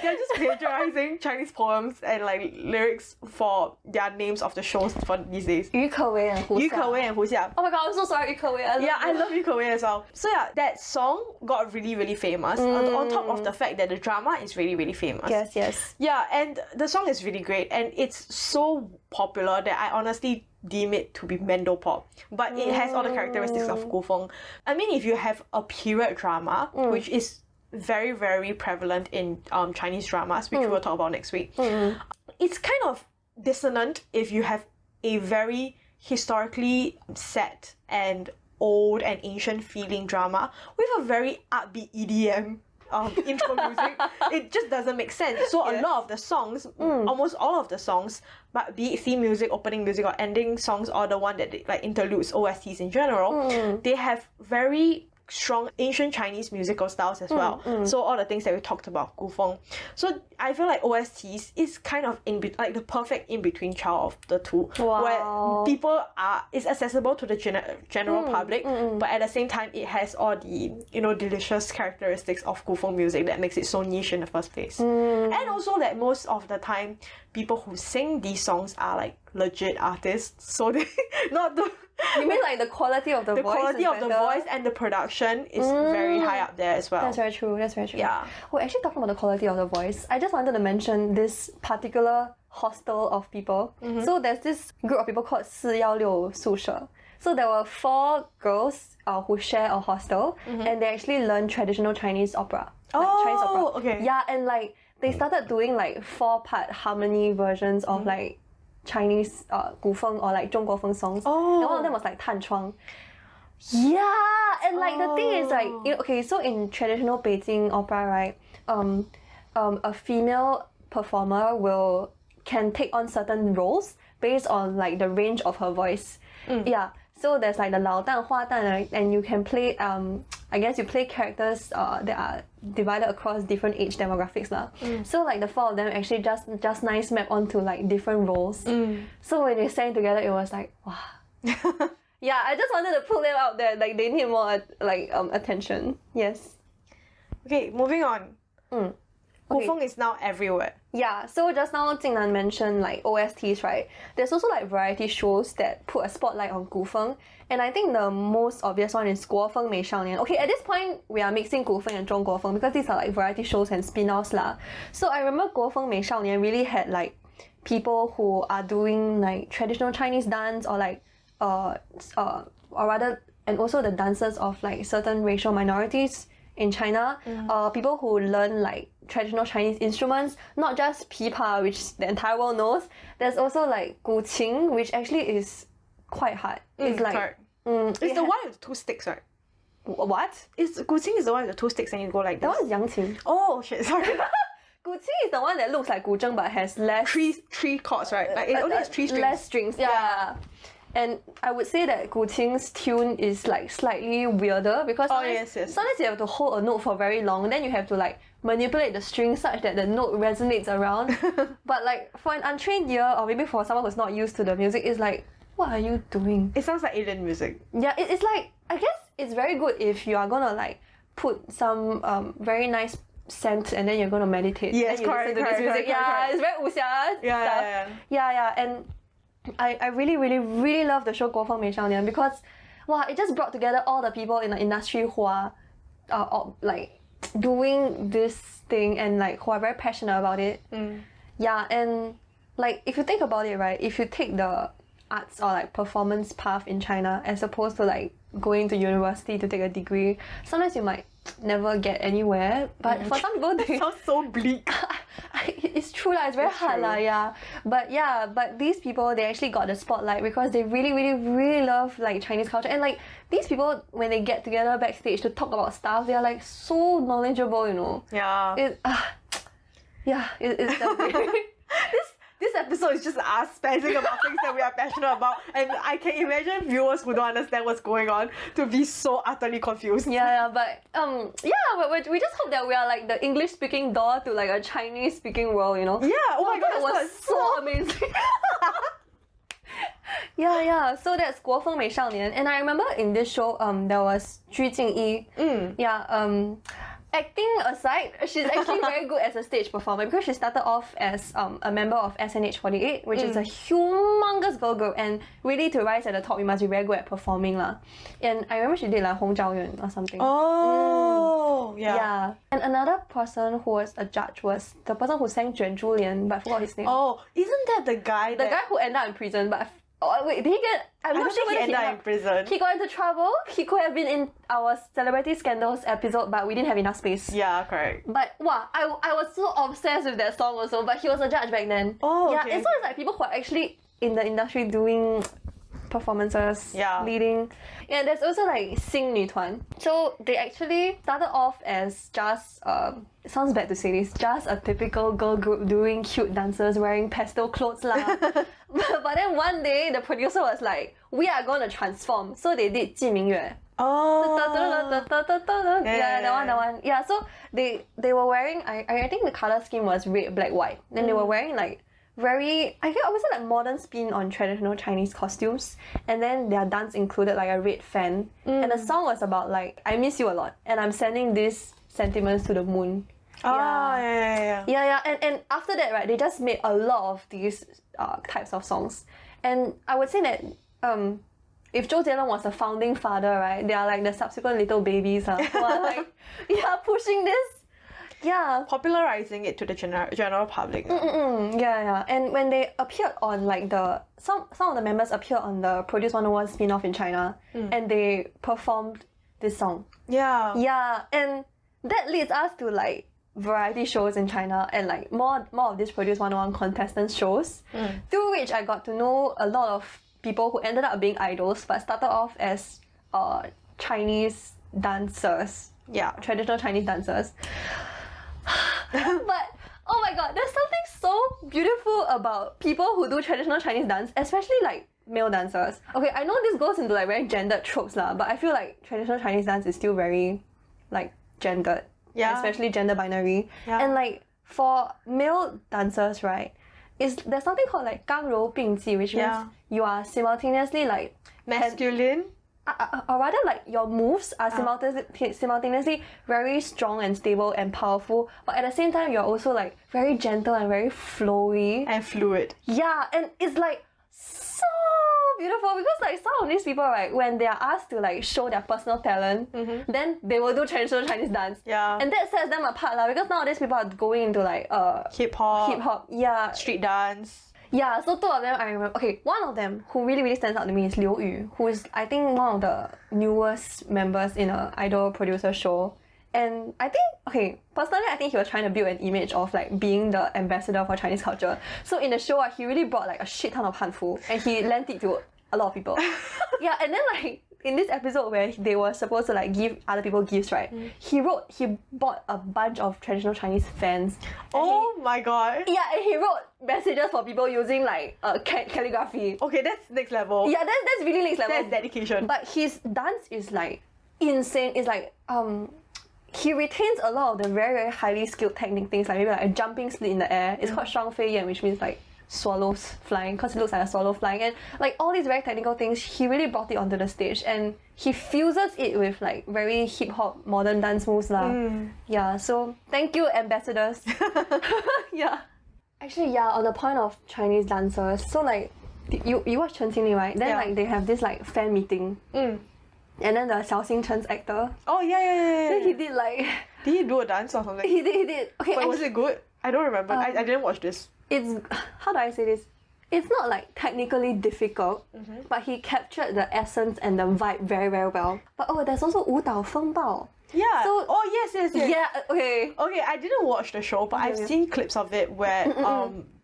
They're just plagiarizing Chinese poems and like lyrics for their names of the shows for these days. 郁可唯 and 胡夏. 郁可唯 and 胡夏. Oh my god, I'm so sorry, 郁可唯. I love 郁可唯 as well. So yeah, that song got really, really famous. On top of the fact that the drama is really, really famous. Yes. Yeah, and the song is really great, and it's so popular that I honestly deem it to be Mandopop. But it has all the characteristics of Gufeng. I mean, if you have a period drama, which is very, very prevalent in Chinese dramas, which we'll talk about next week, it's kind of dissonant if you have a very historically set and old and ancient feeling drama with a very upbeat EDM intro music. It just doesn't make sense. So a lot of the songs, almost all of the songs, but be it theme music, opening music, or ending songs, or the one that they, like interludes, OSTs in general, they have very strong ancient Chinese musical styles as well. So all the things that we talked about, Gufeng. So I feel like OSTs is kind of like the perfect in-between child of the two. Wow. Where it's accessible to the general public, but at the same time it has all the, delicious characteristics of Gufeng music that makes it so niche in the first place. And also that most of the time people who sing these songs are like legit artists. So they not the You mean like the quality of the voice? The quality of the voice and the production is very high up there as well. That's very true. Yeah. Oh, actually talking about the quality of the voice, I just wanted to mention this particular hostel of people. So there's this group of people called 416宿舍. So there were 4 girls who share a hostel, and they actually learn traditional Chinese opera. Chinese opera. Okay. Yeah, and like they started doing like 4-part harmony versions of like Chinese Gufeng or like Zhongguofeng songs. And one of them was like 探窗. Yeah, and like the thing is like, okay, so in traditional Beijing opera, right, a female performer can take on certain roles based on like the range of her voice. Yeah, so there's like the 老旦花旦, and you can play I guess you play characters that are divided across different age demographics lah. So like the 4 of them actually just nice map onto like different roles. So when they sang together, it was like wow. Yeah, I just wanted to put them out there. Like they need more attention. Yes. Okay, moving on. Gufeng is now everywhere. Yeah, so just now Jingnan mentioned like OSTs, right? There's also like variety shows that put a spotlight on Gufeng, and I think the most obvious one is 国风美少年. Okay, at this point we are mixing Gufeng and Zhongguofeng because these are like variety shows and spin-offs lah. So I remember 国风美少年 really had like people who are doing like traditional Chinese dance or like or rather, and also the dancers of like certain racial minorities in China, people who learn like traditional Chinese instruments, not just pipa, which the entire world knows. There's also like guqing, which actually is quite hard. It's like it's the one with 2 sticks, right? What? Guqing is the one with the 2 sticks and you go like this. That one is yangqing. Oh shit, sorry. Guqing is the one that looks like guzheng but has less three chords, right? Like it only has 3 strings. Less strings, yeah. And I would say that guqing's tune is like slightly weirder because sometimes you have to hold a note for very long, then you have to like manipulate the string such that the note resonates around. But like for an untrained ear, or maybe for someone who's not used to the music, it's like, what are you doing? It sounds like alien music. Yeah, it's like, I guess it's very good if you are gonna like put some very nice scent and then you're gonna meditate. Yes, correct. It's very wuxia stuff. Yeah. And I really, really, really love the show 国风美少年 because it just brought together all the people in the industry who are like doing this thing and like who are very passionate about it. Yeah, and like if you think about it, right, if you take the arts or like performance path in China as opposed to like going to university to take a degree, sometimes you might never get anywhere, but for some people they sounds so bleak. It's true lah, it's very hard lah, but these people, they actually got the spotlight because they really, really, really love like Chinese culture, and like these people, when they get together backstage to talk about stuff, they are like so knowledgeable, It's This episode is just us spazzing about things that we are passionate about, and I can imagine viewers who don't understand what's going on to be so utterly confused. But we just hope that we are like the English speaking door to like a Chinese speaking world, Yeah, oh my god, it was so amazing. Yeah. So that's 国风美少年, and I remember in this show, there was 鞠婧祎. Yeah. Acting aside, she's actually very good as a stage performer because she started off as a member of SNH48, which is a humongous girl group, and really to rise at the top, you must be very good at performing lah. And I remember she did like Hong Zhao Yun or something. Oh, yeah. And another person who was a judge was the person who sang 卷珠帘, but I forgot his name. Oh, isn't that the guy? The guy who ended up in prison, but wait, did he get? I'm not sure he whether ended up in prison. He got into trouble. He could have been in our Celebrity Scandals episode, but we didn't have enough space. Yeah, correct. But wow, I was so obsessed with that song also. But he was a judge back then. Oh, yeah. okay. And so it's like people who are actually in the industry doing performances, leading. And there's also like Sing 女团. So they actually started off as just it sounds bad to say this, just a typical girl group doing cute dances wearing pastel clothes lah. But then one day the producer was like, we are going to transform. So they did 记明月. Oh. Yeah, that one. Yeah, so they were wearing, I think the color scheme was red, black, white. Then they were wearing like very, I would say like modern spin on traditional Chinese costumes. And then their dance included like a red fan. And the song was about like, I miss you a lot. And I'm sending these sentiments to the moon. Yeah. And after that, right, they just made a lot of these types of songs. And I would say that if Zhou Jielun was the founding father, right, they are like the subsequent little babies who are like, pushing this. Yeah. Popularizing it to the general public. Yeah. And when they appeared on like some of the members appeared on the Produce 101 spin-off in China, and they performed this song. Yeah, and that leads us to like variety shows in China and like more of these Produce 101 contestant shows, through which I got to know a lot of people who ended up being idols but started off as Chinese dancers. Yeah. Traditional Chinese dancers. But oh my god, there's something so beautiful about people who do traditional Chinese dance, especially like male dancers. Okay, I know this goes into like very gendered tropes lah, but I feel like traditional Chinese dance is still very like gendered. Yeah. Especially gender binary. Yeah. And like for male dancers, right, there's something called like 刚柔并济, which means you are simultaneously like masculine. Or rather like your moves are simultaneously very strong and stable and powerful, but at the same time you're also like very gentle and very flowy and fluid. Yeah, and it's like so beautiful because like some of these people, right, when they are asked to like show their personal talent, then they will do traditional Chinese dance. Yeah. And that sets them apart lah, because nowadays people are going into like hip hop, street dance. Yeah, so two of them I remember. Okay, one of them who really stands out to me is Liu Yu, who is I think one of the newest members in an idol producer show. And I think, personally I think he was trying to build an image of like being the ambassador for Chinese culture. So in the show, he really brought like a shit ton of hanfu and he lent it to a lot of people. Yeah, and then like in this episode where they were supposed to like give other people gifts, right? He bought a bunch of traditional Chinese fans. Oh my god. Yeah, and he wrote messages for people using like calligraphy. Okay, that's next level. Yeah, that's really next level. That's dedication. But his dance is like insane. It's like he retains a lot of the very, very highly skilled technique things, like maybe like a jumping split in the air. It's called 双飞燕, which means like swallows flying, because it looks like a swallow flying, and like all these very technical things, he really brought it onto the stage and he fuses it with like very hip-hop modern dance moves lah. Yeah, so thank you, ambassadors. Yeah. Actually, yeah, on the point of Chinese dancers, so like you watch Chen Qingli, right? Then like they have this like fan meeting. And then the Xiao Xingchen's actor. Oh yeah. Then he did like... Did he do a dance or something? He did. Okay. But was it good? I don't remember. I didn't watch this. It's... How do I say this? It's not like technically difficult, but he captured the essence and the vibe very, very well. But there's also 舞蹈风暴. Yeah. So, yes. Yeah, okay. Okay, I didn't watch the show, but I've seen clips of it where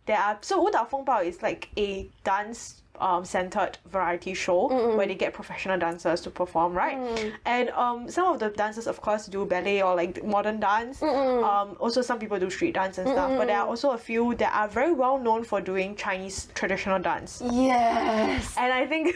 there are... So 舞蹈风暴 is like a dance centered variety show where they get professional dancers to perform, right? And some of the dancers of course do ballet or like modern dance. Also some people do street dance and stuff, but there are also a few that are very well known for doing Chinese traditional dance. Yes. And I think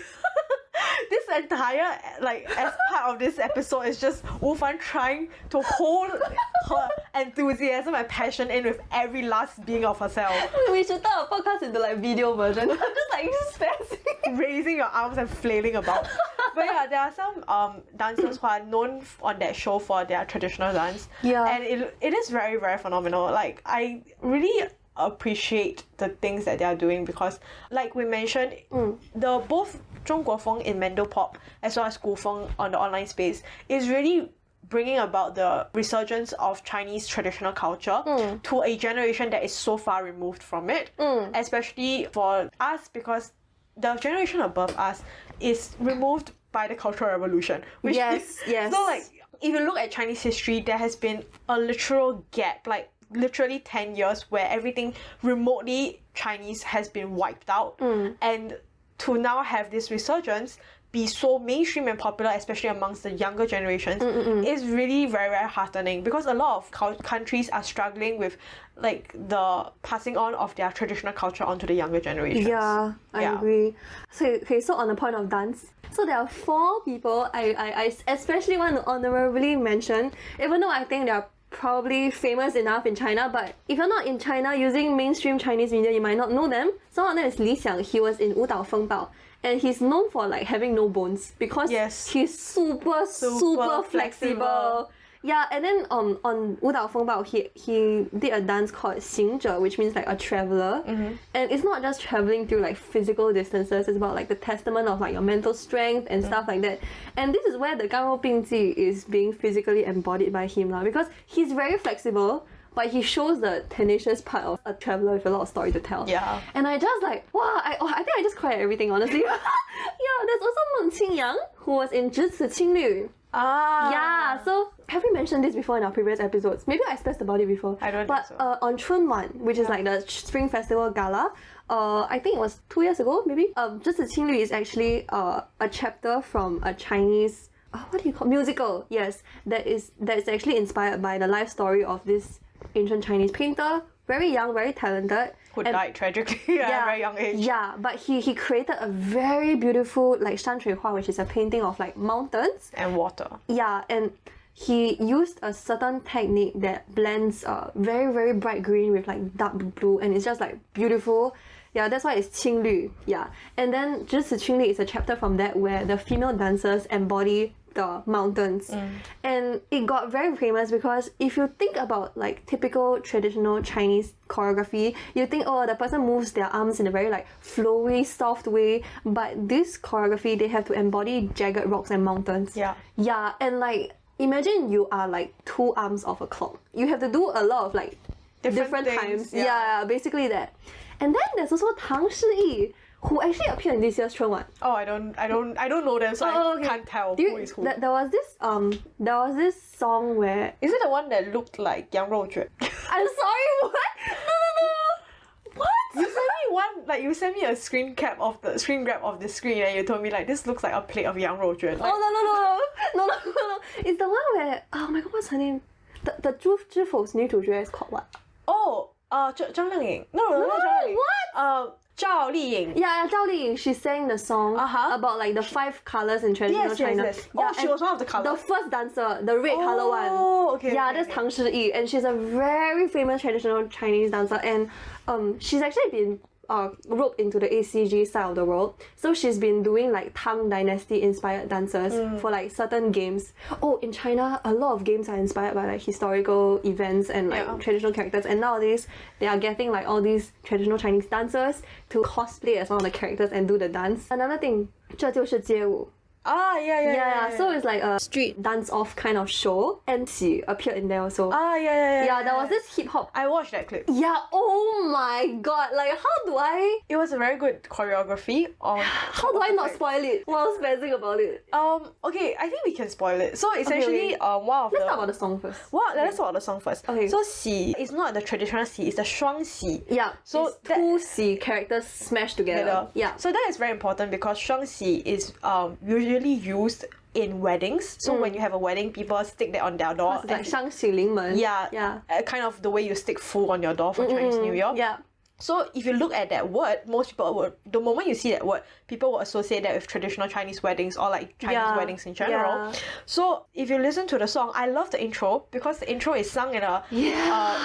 this entire, like, as part of this episode is just Wu Fan trying to hold her enthusiasm and passion in with every last being of herself. We should turn our podcast into like video version. I'm just like spazzing. raising your arms and flailing about. But yeah, there are some dancers who are known on that show for their traditional dance. Yeah. And it is very, very phenomenal. Like, I really appreciate the things that they are doing because, like we mentioned, the both Zhongguofeng in Mandopop as well as Gufeng on the online space is really bringing about the resurgence of Chinese traditional culture to a generation that is so far removed from it, especially for us because the generation above us is removed by the Cultural Revolution. Which Yes. So like, if you look at Chinese history, there has been a literal gap, like literally 10 years where everything remotely Chinese has been wiped out. And to now have this resurgence be so mainstream and popular, especially amongst the younger generations, is really very, very heartening because a lot of countries are struggling with like the passing on of their traditional culture onto the younger generations. Yeah, I agree. So on the point of dance, so there are 4 people I especially want to honorably mention, even though I think they're probably famous enough in China, but if you're not in China using mainstream Chinese media, you might not know them. So one of them is Li Xiang. He was in Wu Fan and and he's known for like having no bones because he's super flexible. Yeah, and then on Wu Fan he did a dance called Xingzhe, which means like a traveler. And it's not just traveling through like physical distances, it's about like the testament of like your mental strength and stuff like that. And this is where the 干肉并济 is being physically embodied by him because he's very flexible, but he shows the tenacious part of a traveler with a lot of story to tell. Yeah. And I just like, wow, I think I just cried at everything, honestly. Yeah, there's also Meng Qingyang, who was in 只此青绿. Yeah, so have we mentioned this before in our previous episodes? Maybe I stressed about it before. I don't think so. But on Chunwan, which is like the Spring Festival Gala, I think it was 2 years ago, maybe. 只此青绿 is actually a chapter from a Chinese, what do you call musical? Yes, that is actually inspired by the life story of this ancient Chinese painter, very young, very talented. Who died tragically at a very young age. Yeah, but he created a very beautiful like Shan, which is a painting of like mountains. And water. Yeah, and he used a certain technique that blends very, very bright green with like dark blue, and it's just like beautiful. Yeah, that's why it's 青绿. Yeah, and then 只此青绿 is a chapter from that where the female dancers embody the mountains. And it got very famous because if you think about like typical traditional Chinese choreography, you think, oh, the person moves their arms in a very like flowy, soft way, but this choreography, they have to embody jagged rocks and mountains. Yeah, and like imagine you are like 2 arms of a clock. You have to do a lot of like different times. Yeah, basically that. And then there's also Tang Shi, who actually appeared in this year's Chunwan. Oh, I don't know them, so I can't tell who is who. There was this song where is it the one that looked like Yang Rou Jue? I'm sorry, what? No. What? You sent me one, like you sent me a screen grab of the screen and you told me like this looks like a plate of Yang Rou Jue. Like, no. It's the one where, oh my god, what's her name? The 知否女主角 is called what? Oh, 张靓颖. No, not 张靓颖. What? 赵丽颖. Yeah, Zhao Liying, she sang the song about like the 5 colors in traditional China. Yes. Yeah, she was one of the colors. The first dancer, the red color one. Oh, okay. Yeah, okay, that's Tang Shi, and she's a very famous traditional Chinese dancer, and she's actually been roped into the ACG side of the world. So she's been doing like Tang Dynasty inspired dances for like certain games. Oh, in China, a lot of games are inspired by like historical events and like traditional characters. And nowadays, they are getting like all these traditional Chinese dancers to cosplay as one of the characters and do the dance. Another thing, 这就是街舞. Yeah. So it's like a street dance-off kind of show, and she appeared in there also. Yeah, there was this hip-hop. I watched that clip. Yeah, oh my god, like how do I... It was a very good choreography on... How do I not spoil it while spazzing about it? Okay, I think we can spoil it. So essentially, one of Let's talk about the song first. Let's talk about the song first. Okay. So xi is not the traditional xi, it's the 双喜. Yeah, so it's 2 xi characters smashed together. Yeah. So that is very important because 双喜 is usually used in weddings. So when you have a wedding, people stick that on their door. It's like 双喜临门. Yeah. Kind of the way you stick food on your door for Chinese New Year. Yeah. So if you look at that word, most people would, the moment you see that word, people will associate that with traditional Chinese weddings or like Chinese weddings in general. So if you listen to the song, I love the intro because the intro is sung in a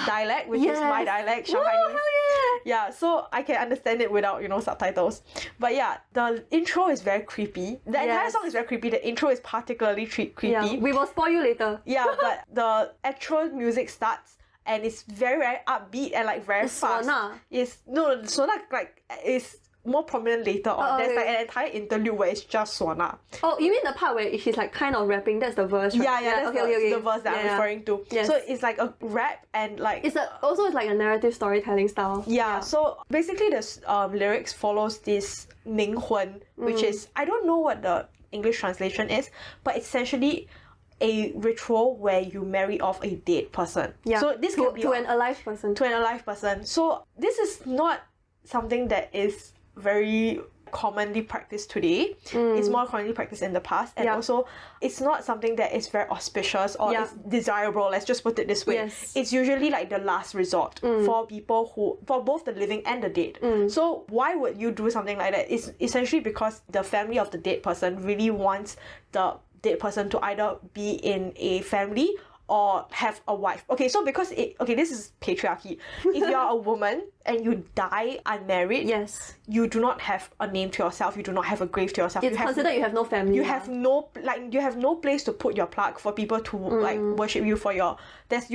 dialect, which is my dialect, Shanghainese. Yeah, so I can understand it without, subtitles. But yeah, the intro is very creepy. The entire song is very creepy. The intro is particularly creepy. Yeah, we will spoil you later. Yeah, but the actual music starts and it's very, very upbeat and like very fast. Sona is more prominent later on. There's like an entire interlude where it's just Sona. Oh, you mean the part where she's like kind of rapping? That's the verse, right? Yeah, that's the verse that I'm referring to. Yes. So it's like a rap and like... It's like a narrative storytelling style. Yeah, so basically the lyrics follows this Ming Hun, which is... I don't know what the English translation is, but essentially a ritual where you marry off a dead person. Yeah, so this can be to an alive person. To an alive person. So this is not something that is very commonly practiced today. It's more commonly practiced in the past, and also it's not something that is very auspicious or is desirable, let's just put it this way. Yes. It's usually like the last resort for both the living and the dead. So why would you do something like that? It's essentially because the family of the dead person really wants the dead person to either be in a family or have a wife. Okay, so because this is patriarchy. If you're a woman and you die unmarried, you do not have a name to yourself, you do not have a grave to yourself. It's considered you have no family. You have no place to put your plug for people to like worship you for you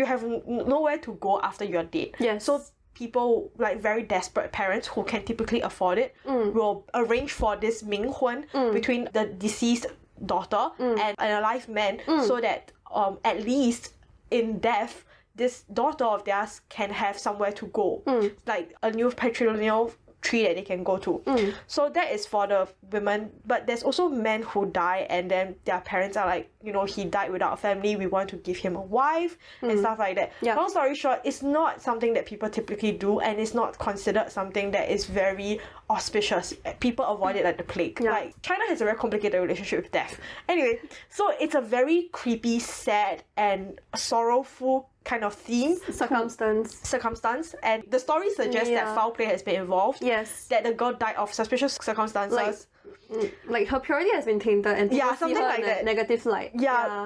have nowhere to go after you're dead. Yes. So people, like very desperate parents who can typically afford it, will arrange for this Ming Hun between the deceased daughter and an alive man, so that at least in death, this daughter of theirs can have somewhere to go, like a new patrilineal tree that they can go to. So that is for the women, but there's also men who die and then their parents are like, he died without a family, we want to give him a wife and stuff like that. Long story short, it's not something that people typically do, and it's not considered something that is very auspicious. People avoid it like the plague. Like China has a very complicated relationship with death. Anyway, so it's a very creepy, sad and sorrowful kind of theme, circumstance, and the story suggests that foul play has been involved. Yes, that the girl died of suspicious circumstances. Like her purity has been tainted, and people see her in a negative light.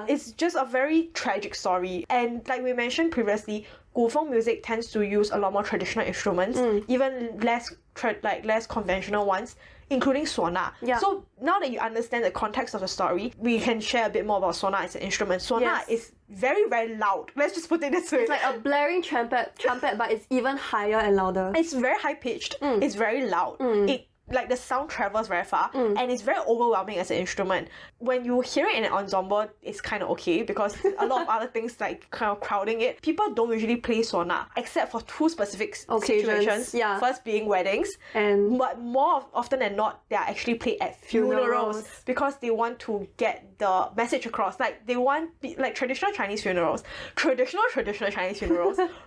It's just a very tragic story. And like we mentioned previously, Gufeng music tends to use a lot more traditional instruments, even less conventional ones, including Sona. So now that you understand the context of the story, we can share a bit more about Sona as an instrument. Sona is very, very loud. Let's just put it this way. It's like a blaring trumpet, but it's even higher and louder. It's very high pitched. It's very loud. Like the sound travels very far, and it's very overwhelming as an instrument. When you hear it in an ensemble, it's kind of okay because a lot of other things like kind of crowding it. People don't usually play Sona except for two specific situations. First being weddings, but more often than not, they are actually played at funerals because they want to get the message across. Like they want, like traditional Chinese funerals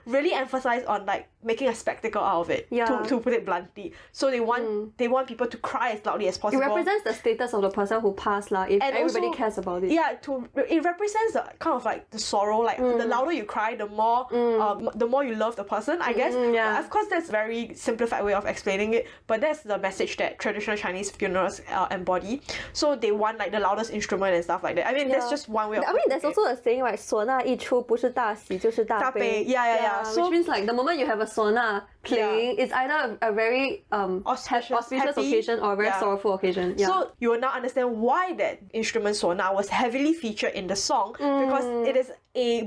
really emphasize on like making a spectacle out of it. To put it bluntly, so they want people to cry as loudly as possible. It represents the status of the person who passed, if and everybody also cares about it. It represents the kind of like the sorrow. Like the louder you cry, the more you love the person, I guess. Of course, that's a very simplified way of explaining it, but that's the message that traditional Chinese funerals embody. So they want like the loudest instrument and stuff like that. I mean, that's just one way of. I mean, there's also a saying, right? 唢呐一出，不是大喜就是大悲。So, which means like the moment you have a sona playing, it's either a very auspicious occasion or a very sorrowful occasion. So you will now understand why that instrument Sona was heavily featured in the song, because it is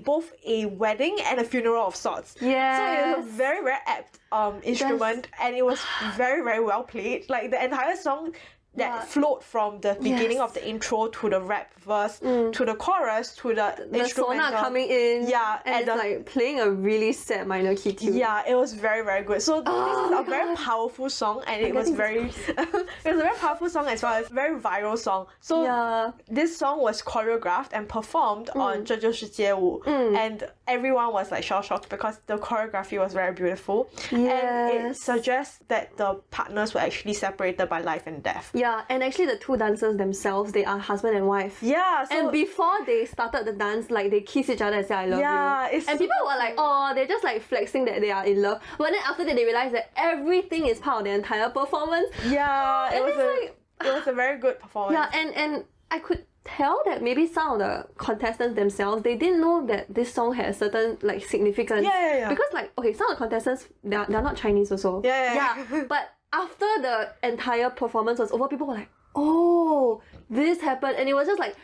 both a wedding and a funeral of sorts. So it is a very, very apt instrument, and it was very, very well played. Like the entire song that flowed from the beginning of the intro to the rap verse to the chorus to the instrumental. Sona coming in, and it's like playing a really sad minor key tune. It was very, very good. So this is a very powerful song, and it was very it was a very powerful song as well as very viral song. So this song was choreographed and performed on 这就是街舞, and everyone was like shocked because the choreography was very beautiful, and it suggests that the partners were actually separated by life and death. And actually the two dancers themselves, they are husband and wife. So, and before they started the dance, like they kiss each other and say I love you. And people were like, oh, they're just like flexing that they are in love. But then after that they realized that everything is part of the entire performance. It was a very good performance. And I could tell that maybe some of the contestants themselves, they didn't know that this song had a certain like significance. Yeah. Because like, okay, some of the contestants, they're not Chinese also. Yeah. But after the entire performance was over, people were like, oh, this happened. And it was just like,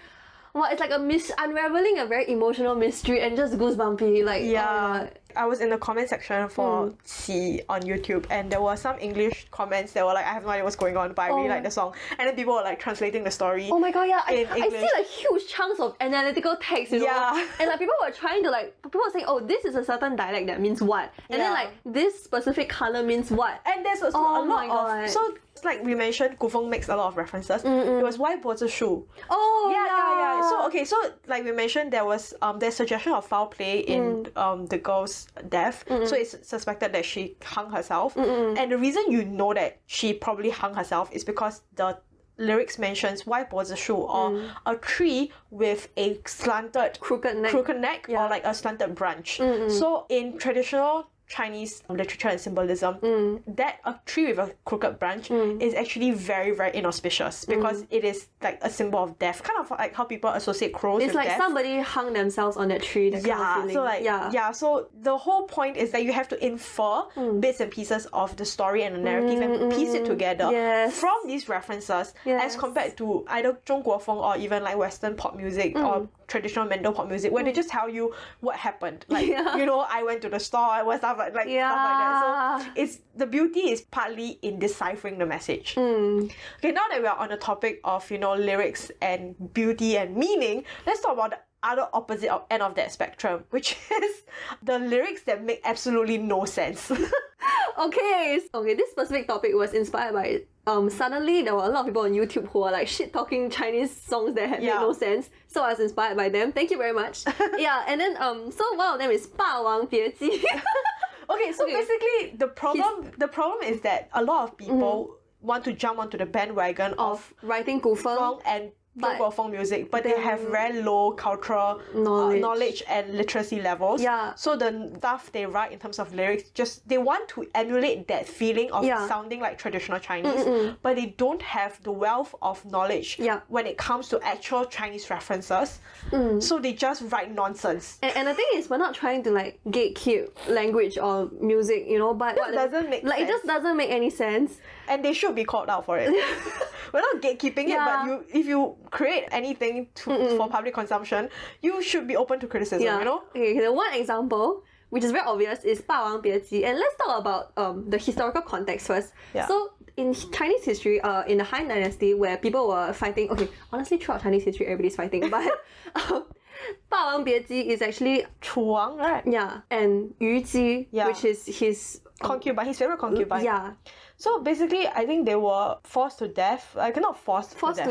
well, it's like unraveling a very emotional mystery and just goosebumpy. Like, Yeah. I was in the comment section for Qi on YouTube, and there were some English comments that were like, I have no idea what's going on, but I really like the song. And then people were like translating the story. Oh my god, yeah. I English. see like huge chunks of analytical text, you know? Yeah. And like people were trying to like, people were saying, oh, this is a certain dialect that means what? And then like, this specific color means what? And there's also a lot of... So, like we mentioned, Gufeng makes a lot of references. It was Why Bo Shu. Oh, yeah. So, okay, so like we mentioned, there was there's suggestion of foul play in the girl's death. So it's suspected that she hung herself. And the reason you know that she probably hung herself is because the lyrics mentions Why Bo Shu, or a tree with a slanted crooked neck, or like a slanted branch. So in traditional Chinese literature and symbolism, that a tree with a crooked branch is actually very, very inauspicious, because it is like a symbol of death, kind of like how people associate crows with like death. somebody hung themselves on that tree, that kind of feeling. So like so the whole point is that you have to infer bits and pieces of the story and the narrative and piece it together from these references, as compared to either Zhongguofeng or even like Western pop music or traditional Mandopop music, where they just tell you what happened. Like, you know, I went to the store, I was stuff like that. So it's the beauty is partly in deciphering the message. Okay, now that we are on the topic of, you know, lyrics and beauty and meaning, let's talk about the other opposite end of that spectrum, which is the lyrics that make absolutely no sense. Okay, this specific topic was inspired by suddenly there were a lot of people on YouTube who were like shit talking Chinese songs that had made no sense. So I was inspired by them. Thank you very much. And then so one of them is 霸王别姬. Okay, so basically the problem is that a lot of people want to jump onto the bandwagon of writing Gufeng and Zhongguofeng music, but they have very low cultural knowledge and literacy levels. So the stuff they write in terms of lyrics, just they want to emulate that feeling of sounding like traditional Chinese, but they don't have the wealth of knowledge when it comes to actual Chinese references. So they just write nonsense. And the thing is, we're not trying to like gatekeep language or music, you know, but it doesn't make sense. It just doesn't make any sense. And they should be called out for it. We're not gatekeeping it, but if you create anything for public consumption, you should be open to criticism, you know? Okay, the one example, which is very obvious, is 霸王别姬. And let's talk about the historical context first. So in Chinese history, in the Han Dynasty, where people were fighting, okay, honestly throughout Chinese history everybody's fighting, but 霸王别姬 is actually 楚王, right? Yeah, and Yu Ji, which is his concubine, his favorite concubine. So basically, I think they were forced to death. Like, not forced to death.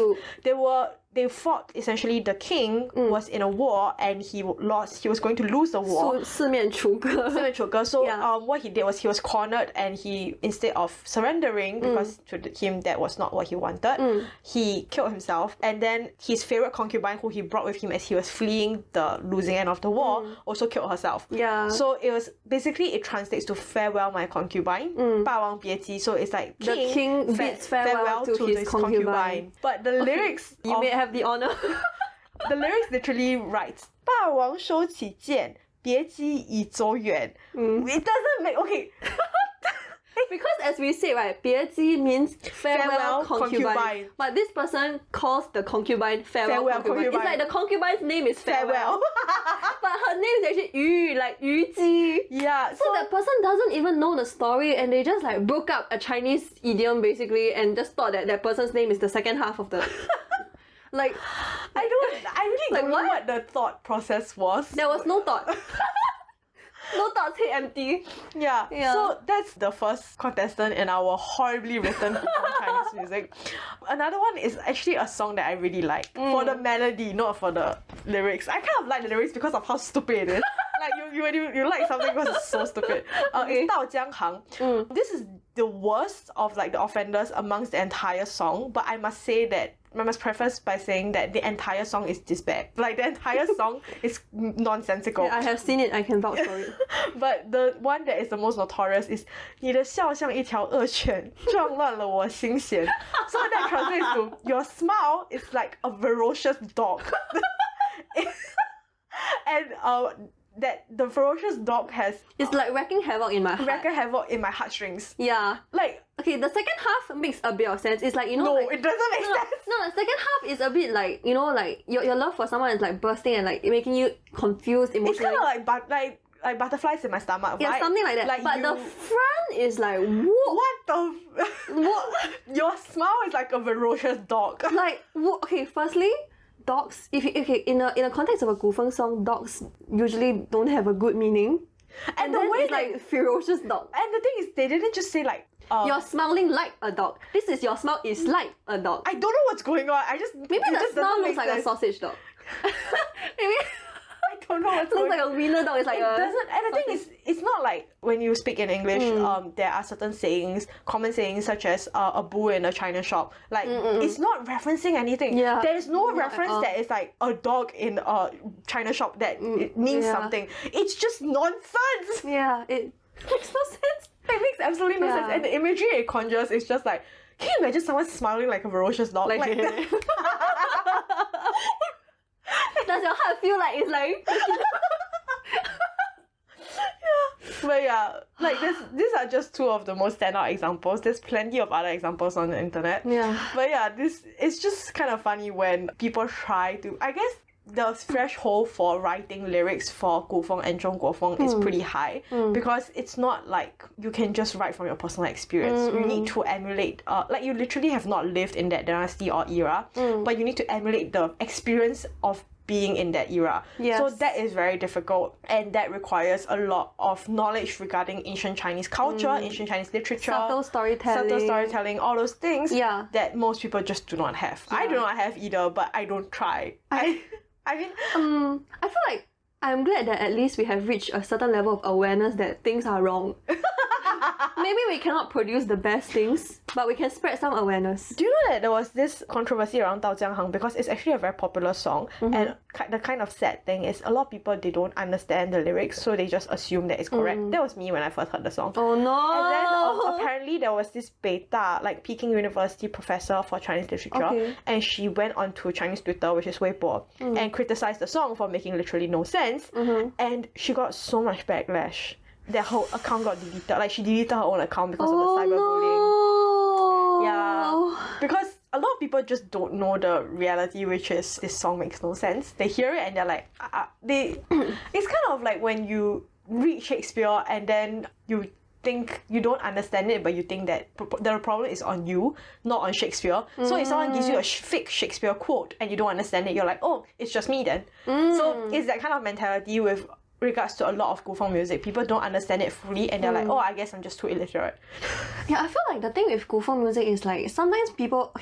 They fought, essentially, the king was in a war and he was going to lose the war. 四面楚歌. So what he did was he was cornered, and he, instead of surrendering, because to him that was not what he wanted, he killed himself. And then his favorite concubine, who he brought with him as he was fleeing the losing end of the war, also killed herself. So it was, basically it translates to farewell my concubine, 霸王别姬. So it's like the king bids farewell to his concubine. But the lyrics you may have the honor. The lyrics literally writes 霸王收起剑，别姬已走远. It doesn't make because as we say, right, 别姬 means farewell concubine. But this person calls the concubine farewell concubine. It's like the concubine's name is farewell. But her name is actually Yu, like Yu Ji. So that person doesn't even know the story, and they just like broke up a Chinese idiom basically and just thought that that person's name is the second half of the... Like, I really don't know what the thought process was. There was no thought. No thoughts, hit empty. So that's the first contestant in our horribly written Chinese music. Another one is actually a song that I really like. For the melody, not for the lyrics. I kind of like the lyrics because of how stupid it is. like you like something because it's so stupid. It's 到江行. This is the worst of like the offenders amongst the entire song, but I must say that I must preface by saying that the entire song is this bad. Like the entire song is nonsensical. Yeah, I have seen it, I can vouch for it. But the one that is the most notorious is 你的笑像一条恶犬，撞乱了我心弦. So that translates to your smile is like a ferocious dog. And that the ferocious dog has It's like wreaking havoc in my heart. heartstrings. Yeah. Like, Okay, the second half makes a bit of sense. It's like, you know, no, like, it doesn't make sense. No, the second half is a bit like, you know, like your love for someone is like bursting and like making you confused emotionally. It's kind of like butterflies in my stomach, yeah, right? something like that. Like but you, the front is like, what? what the what? Your smile is like a ferocious dog. Like, okay, firstly, dogs, in a context of a Gufeng song, dogs usually don't have a good meaning. And the way it's like ferocious dog. And the thing is, they didn't just say like you're smiling like a dog. This is your smile is like a dog. I don't know what's going on. Maybe the smile looks like a sausage dog. Maybe I don't know what's looks going like a wiener dog. It's like it doesn't. And the thing is, it's not like when you speak in English, there are certain sayings, common sayings such as a bull in a china shop. Like it's not referencing anything. Yeah. There is no reference that is like a dog in a china shop that it means something. It's just nonsense. Yeah, it makes no sense. It makes absolutely no sense. And the imagery it conjures is just like, can you imagine someone smiling like a ferocious dog? Like does your heart feel like it's like But yeah, like these are just two of the most standout examples. There's plenty of other examples on the internet. Yeah. But yeah, it's just kind of funny when people try to, I guess the threshold for writing lyrics for Gufeng and Zhongguofeng is pretty high because it's not like you can just write from your personal experience. You need to emulate, like you literally have not lived in that dynasty or era, but you need to emulate the experience of being in that era. Yes. So that is very difficult, and that requires a lot of knowledge regarding ancient Chinese culture, ancient Chinese literature, subtle storytelling, all those things that most people just do not have. I do not have either, but I don't try. I mean, I feel like I'm glad that at least we have reached a certain level of awareness that things are wrong. Maybe we cannot produce the best things, but we can spread some awareness. Do you know that there was this controversy around Dao Jianghang because it's actually a very popular song, and the kind of sad thing is a lot of people, they don't understand the lyrics, so they just assume that it's correct. That was me when I first heard the song. Oh no! And then apparently there was this Beida, like Peking University professor for Chinese literature, and she went onto Chinese Twitter, which is Weibo, and criticized the song for making literally no sense, and she got so much backlash. Their whole account got deleted. Like, she deleted her own account because of the cyberbullying. No. Yeah. Because a lot of people just don't know the reality, which is this song makes no sense. They hear it and they're like, it's kind of like when you read Shakespeare and then you think you don't understand it, but you think that the problem is on you, not on Shakespeare. So if someone gives you a fake Shakespeare quote and you don't understand it, you're like, oh, it's just me then. So it's that kind of mentality with regards to a lot of Gufeng music. People don't understand it fully and they're like, oh, I guess I'm just too illiterate. Yeah, I feel like the thing with Gufeng music is like, sometimes people, I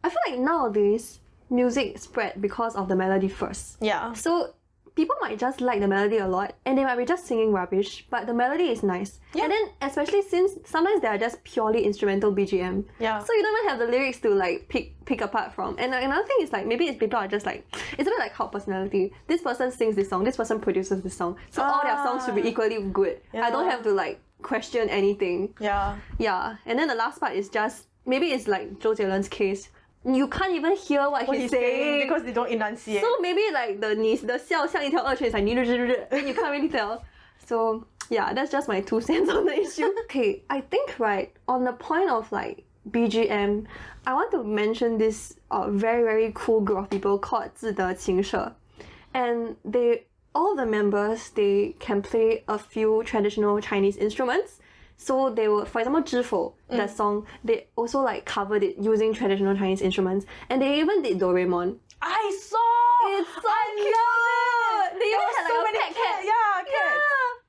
feel like nowadays, music spread because of the melody first. Yeah. So people might just like the melody a lot and they might be just singing rubbish, but the melody is nice. Yeah. And then especially since sometimes they are just purely instrumental BGM. Yeah. So you don't even have the lyrics to like pick apart from. And another thing is like, maybe it's people are just like, it's a bit like cult personality. This person sings this song, this person produces this song. So all their songs should be equally good. Yeah. I don't have to like question anything. Yeah. Yeah. And then the last part is just, maybe it's like Zhou Jielen's case. You can't even hear what he's saying because they don't enunciate. So maybe like the 笑像一条恶犬 is like and you can't really tell. So yeah, that's just my 2 cents on the issue. Okay, I think right on the point of like BGM, I want to mention this very very cool group of people called 自得琴社, and all the members, they can play a few traditional Chinese instruments. So they were, for example, 知否, that song, they also like covered it using traditional Chinese instruments, and they even did Doraemon. I saw! It's so cute! They even had so like a many cat. Yeah, cats.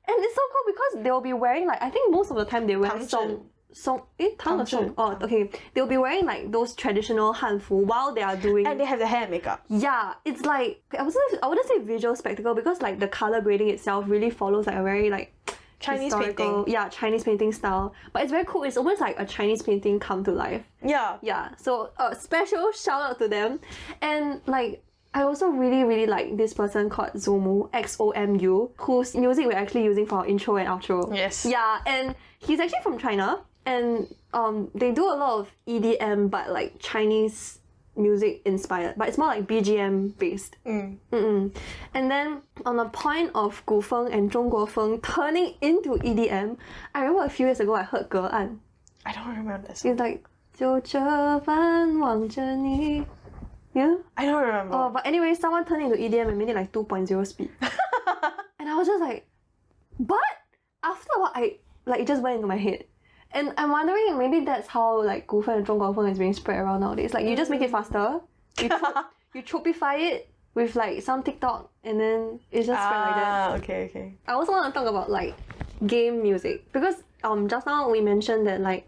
And it's so cool because they'll be wearing like, I think most of the time they wear Tang song. Tang or Song? Oh, okay. They'll be wearing like those traditional hanfu while they are doing. And they have the hair and makeup. Yeah, it's like I wouldn't say visual spectacle because like the color grading itself really follows like a very like Chinese historical, painting. yeah, Chinese painting style. But it's very cool. It's almost like a Chinese painting come to life. Yeah. Yeah. So special shout out to them, and like. I also really like this person called Xomu, XOMU, whose music we're actually using for our intro and outro. Yes. Yeah, and he's actually from China, and they do a lot of EDM, but like Chinese music inspired, but it's more like BGM based. And then on the point of Gufeng and Zhongguofeng turning into EDM, I remember a few years ago I heard Ge An. I don't remember this. It's like 就这般望着你. Yeah? I don't remember. Oh, but anyway, someone turned into EDM and made it like 2.0 speed. And I was just like, but after a while, it just went into my head. And I'm wondering, maybe that's how like Gufeng and Zhongguofeng is being spread around nowadays. Like, you just make it faster, you tropify it with like some TikTok, and then it just spread like that. Okay. I also want to talk about like game music, because just now we mentioned that like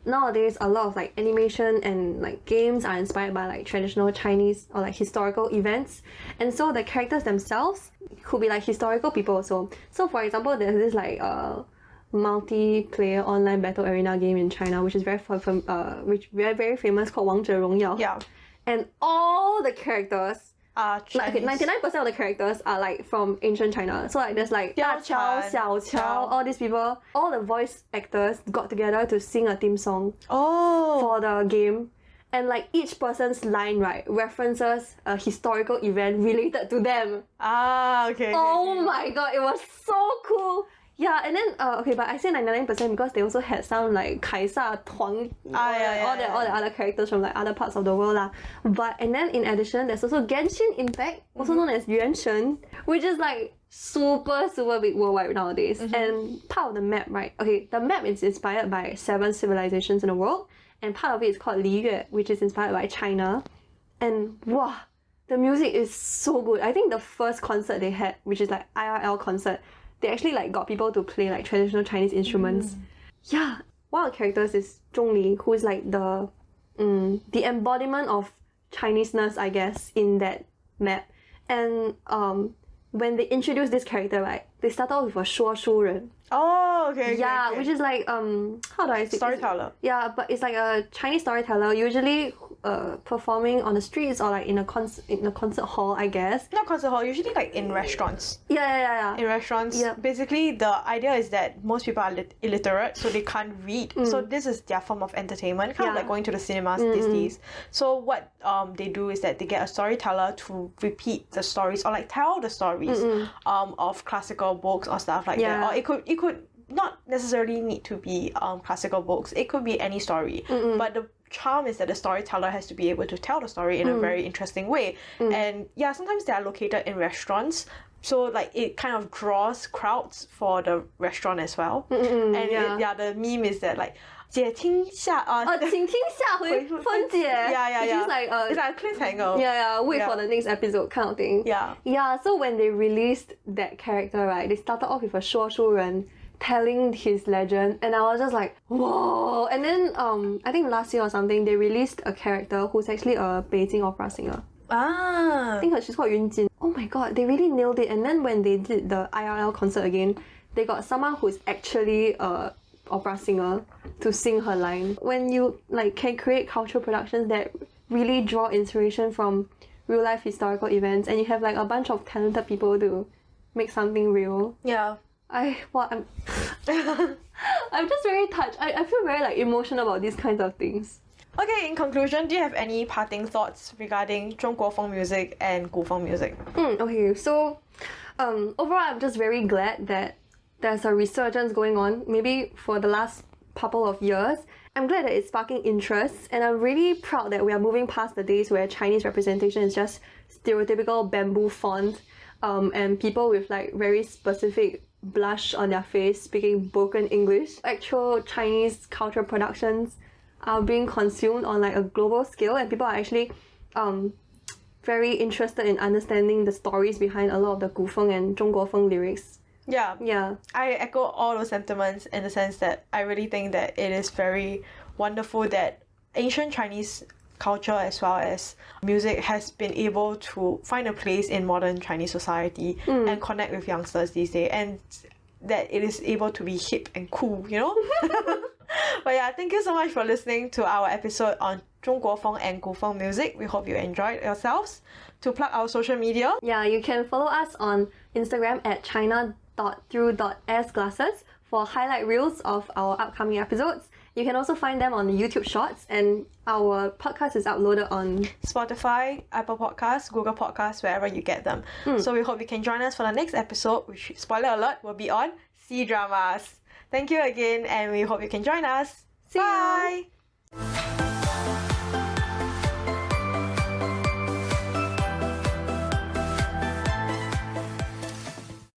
nowadays a lot of like animation and like games are inspired by like traditional Chinese or like historical events, and so the characters themselves could be like historical people also. So for example, there's this like multiplayer online battle arena game in China which is very very famous, called 王者荣耀. Yeah. And all the characters Chinese. like, okay, 99% of the characters are like from ancient China. So like there's like Da Qiao, Xiao Qiao, all these people, all the voice actors got together to sing a theme song for the game. And like each person's line, right, references a historical event related to them. Okay. Oh my god, it was so cool. Yeah, and then okay, but I say 99% because they also had some like Kaisa, Tuang, all the other characters from like other parts of the world lah. But and then in addition, there's also Genshin Impact, also known as Yuan Shen, which is like super big worldwide nowadays. And part of the map, right? Okay, the map is inspired by 7 civilizations in the world, and part of it is called Li Yue, which is inspired by China. And wow, the music is so good. I think the first concert they had, which is like IRL concert, they actually like got people to play like traditional Chinese instruments. Yeah, one of the characters is Zhongli, who is like the embodiment of Chineseness, I guess, in that map. And when they introduced this character, right, they started off with a 说书人. Okay. Yeah, which is like how do I say? Storyteller. Yeah, but it's like a Chinese storyteller, usually performing on the streets or like in a concert hall, I guess. Not concert hall, usually like in restaurants. Yeah. In restaurants, Yeah. basically the idea is that most people are illiterate, so they can't read. So this is their form of entertainment, kind of like going to the cinemas these days. So what they do is that they get a storyteller to repeat the stories or like tell the stories of classical books or stuff like that. Or it could not necessarily need to be classical books. It could be any story. But the charm is that the storyteller has to be able to tell the story in a very interesting way. And yeah, sometimes they are located in restaurants, so like it kind of draws crowds for the restaurant as well. And the meme is that like 姐听下请听下回分解. Yeah. Which is like it's like a cliffhanger. Wait for the next episode kind of thing. Yeah, so when they released that character, right, they started off with a 说书人 telling his legend, and I was just like, whoa. And then I think last year or something, they released a character who's actually a Beijing opera singer. I think she's called Yun Jin. Oh my god, they really nailed it. And then when they did the IRL concert again, they got someone who's actually a opera singer to sing her line. When you like can create cultural productions that really draw inspiration from real life historical events, and you have like a bunch of talented people to make something real. I'm just very touched. I feel very like emotional about these kinds of things. Okay, in conclusion, do you have any parting thoughts regarding Zhongguofeng music and Gufeng music? Okay, so overall I'm just very glad that there's a resurgence going on, maybe for the last couple of years. I'm glad that it's sparking interest, and I'm really proud that we are moving past the days where Chinese representation is just stereotypical bamboo font and people with like very specific blush on their face speaking broken English. Actual Chinese cultural productions are being consumed on like a global scale, and people are actually very interested in understanding the stories behind a lot of the Gufeng and Zhongguofeng lyrics, Yeah. Yeah. I echo all those sentiments in the sense that I really think that it is very wonderful that ancient Chinese culture as well as music has been able to find a place in modern Chinese society and connect with youngsters these days, and that it is able to be hip and cool, you know? But yeah, thank you so much for listening to our episode on Zhongguofeng and Gufeng music. We hope you enjoyed yourselves. To plug our social media, Yeah, you can follow us on Instagram at china.through.SGlasses for highlight reels of our upcoming episodes. You can also find them on the YouTube Shorts, and our podcast is uploaded on Spotify, Apple Podcasts, Google Podcasts, wherever you get them. So we hope you can join us for the next episode, which, spoiler alert, will be on C-dramas. Thank you again, and we hope you can join us. See you. Bye!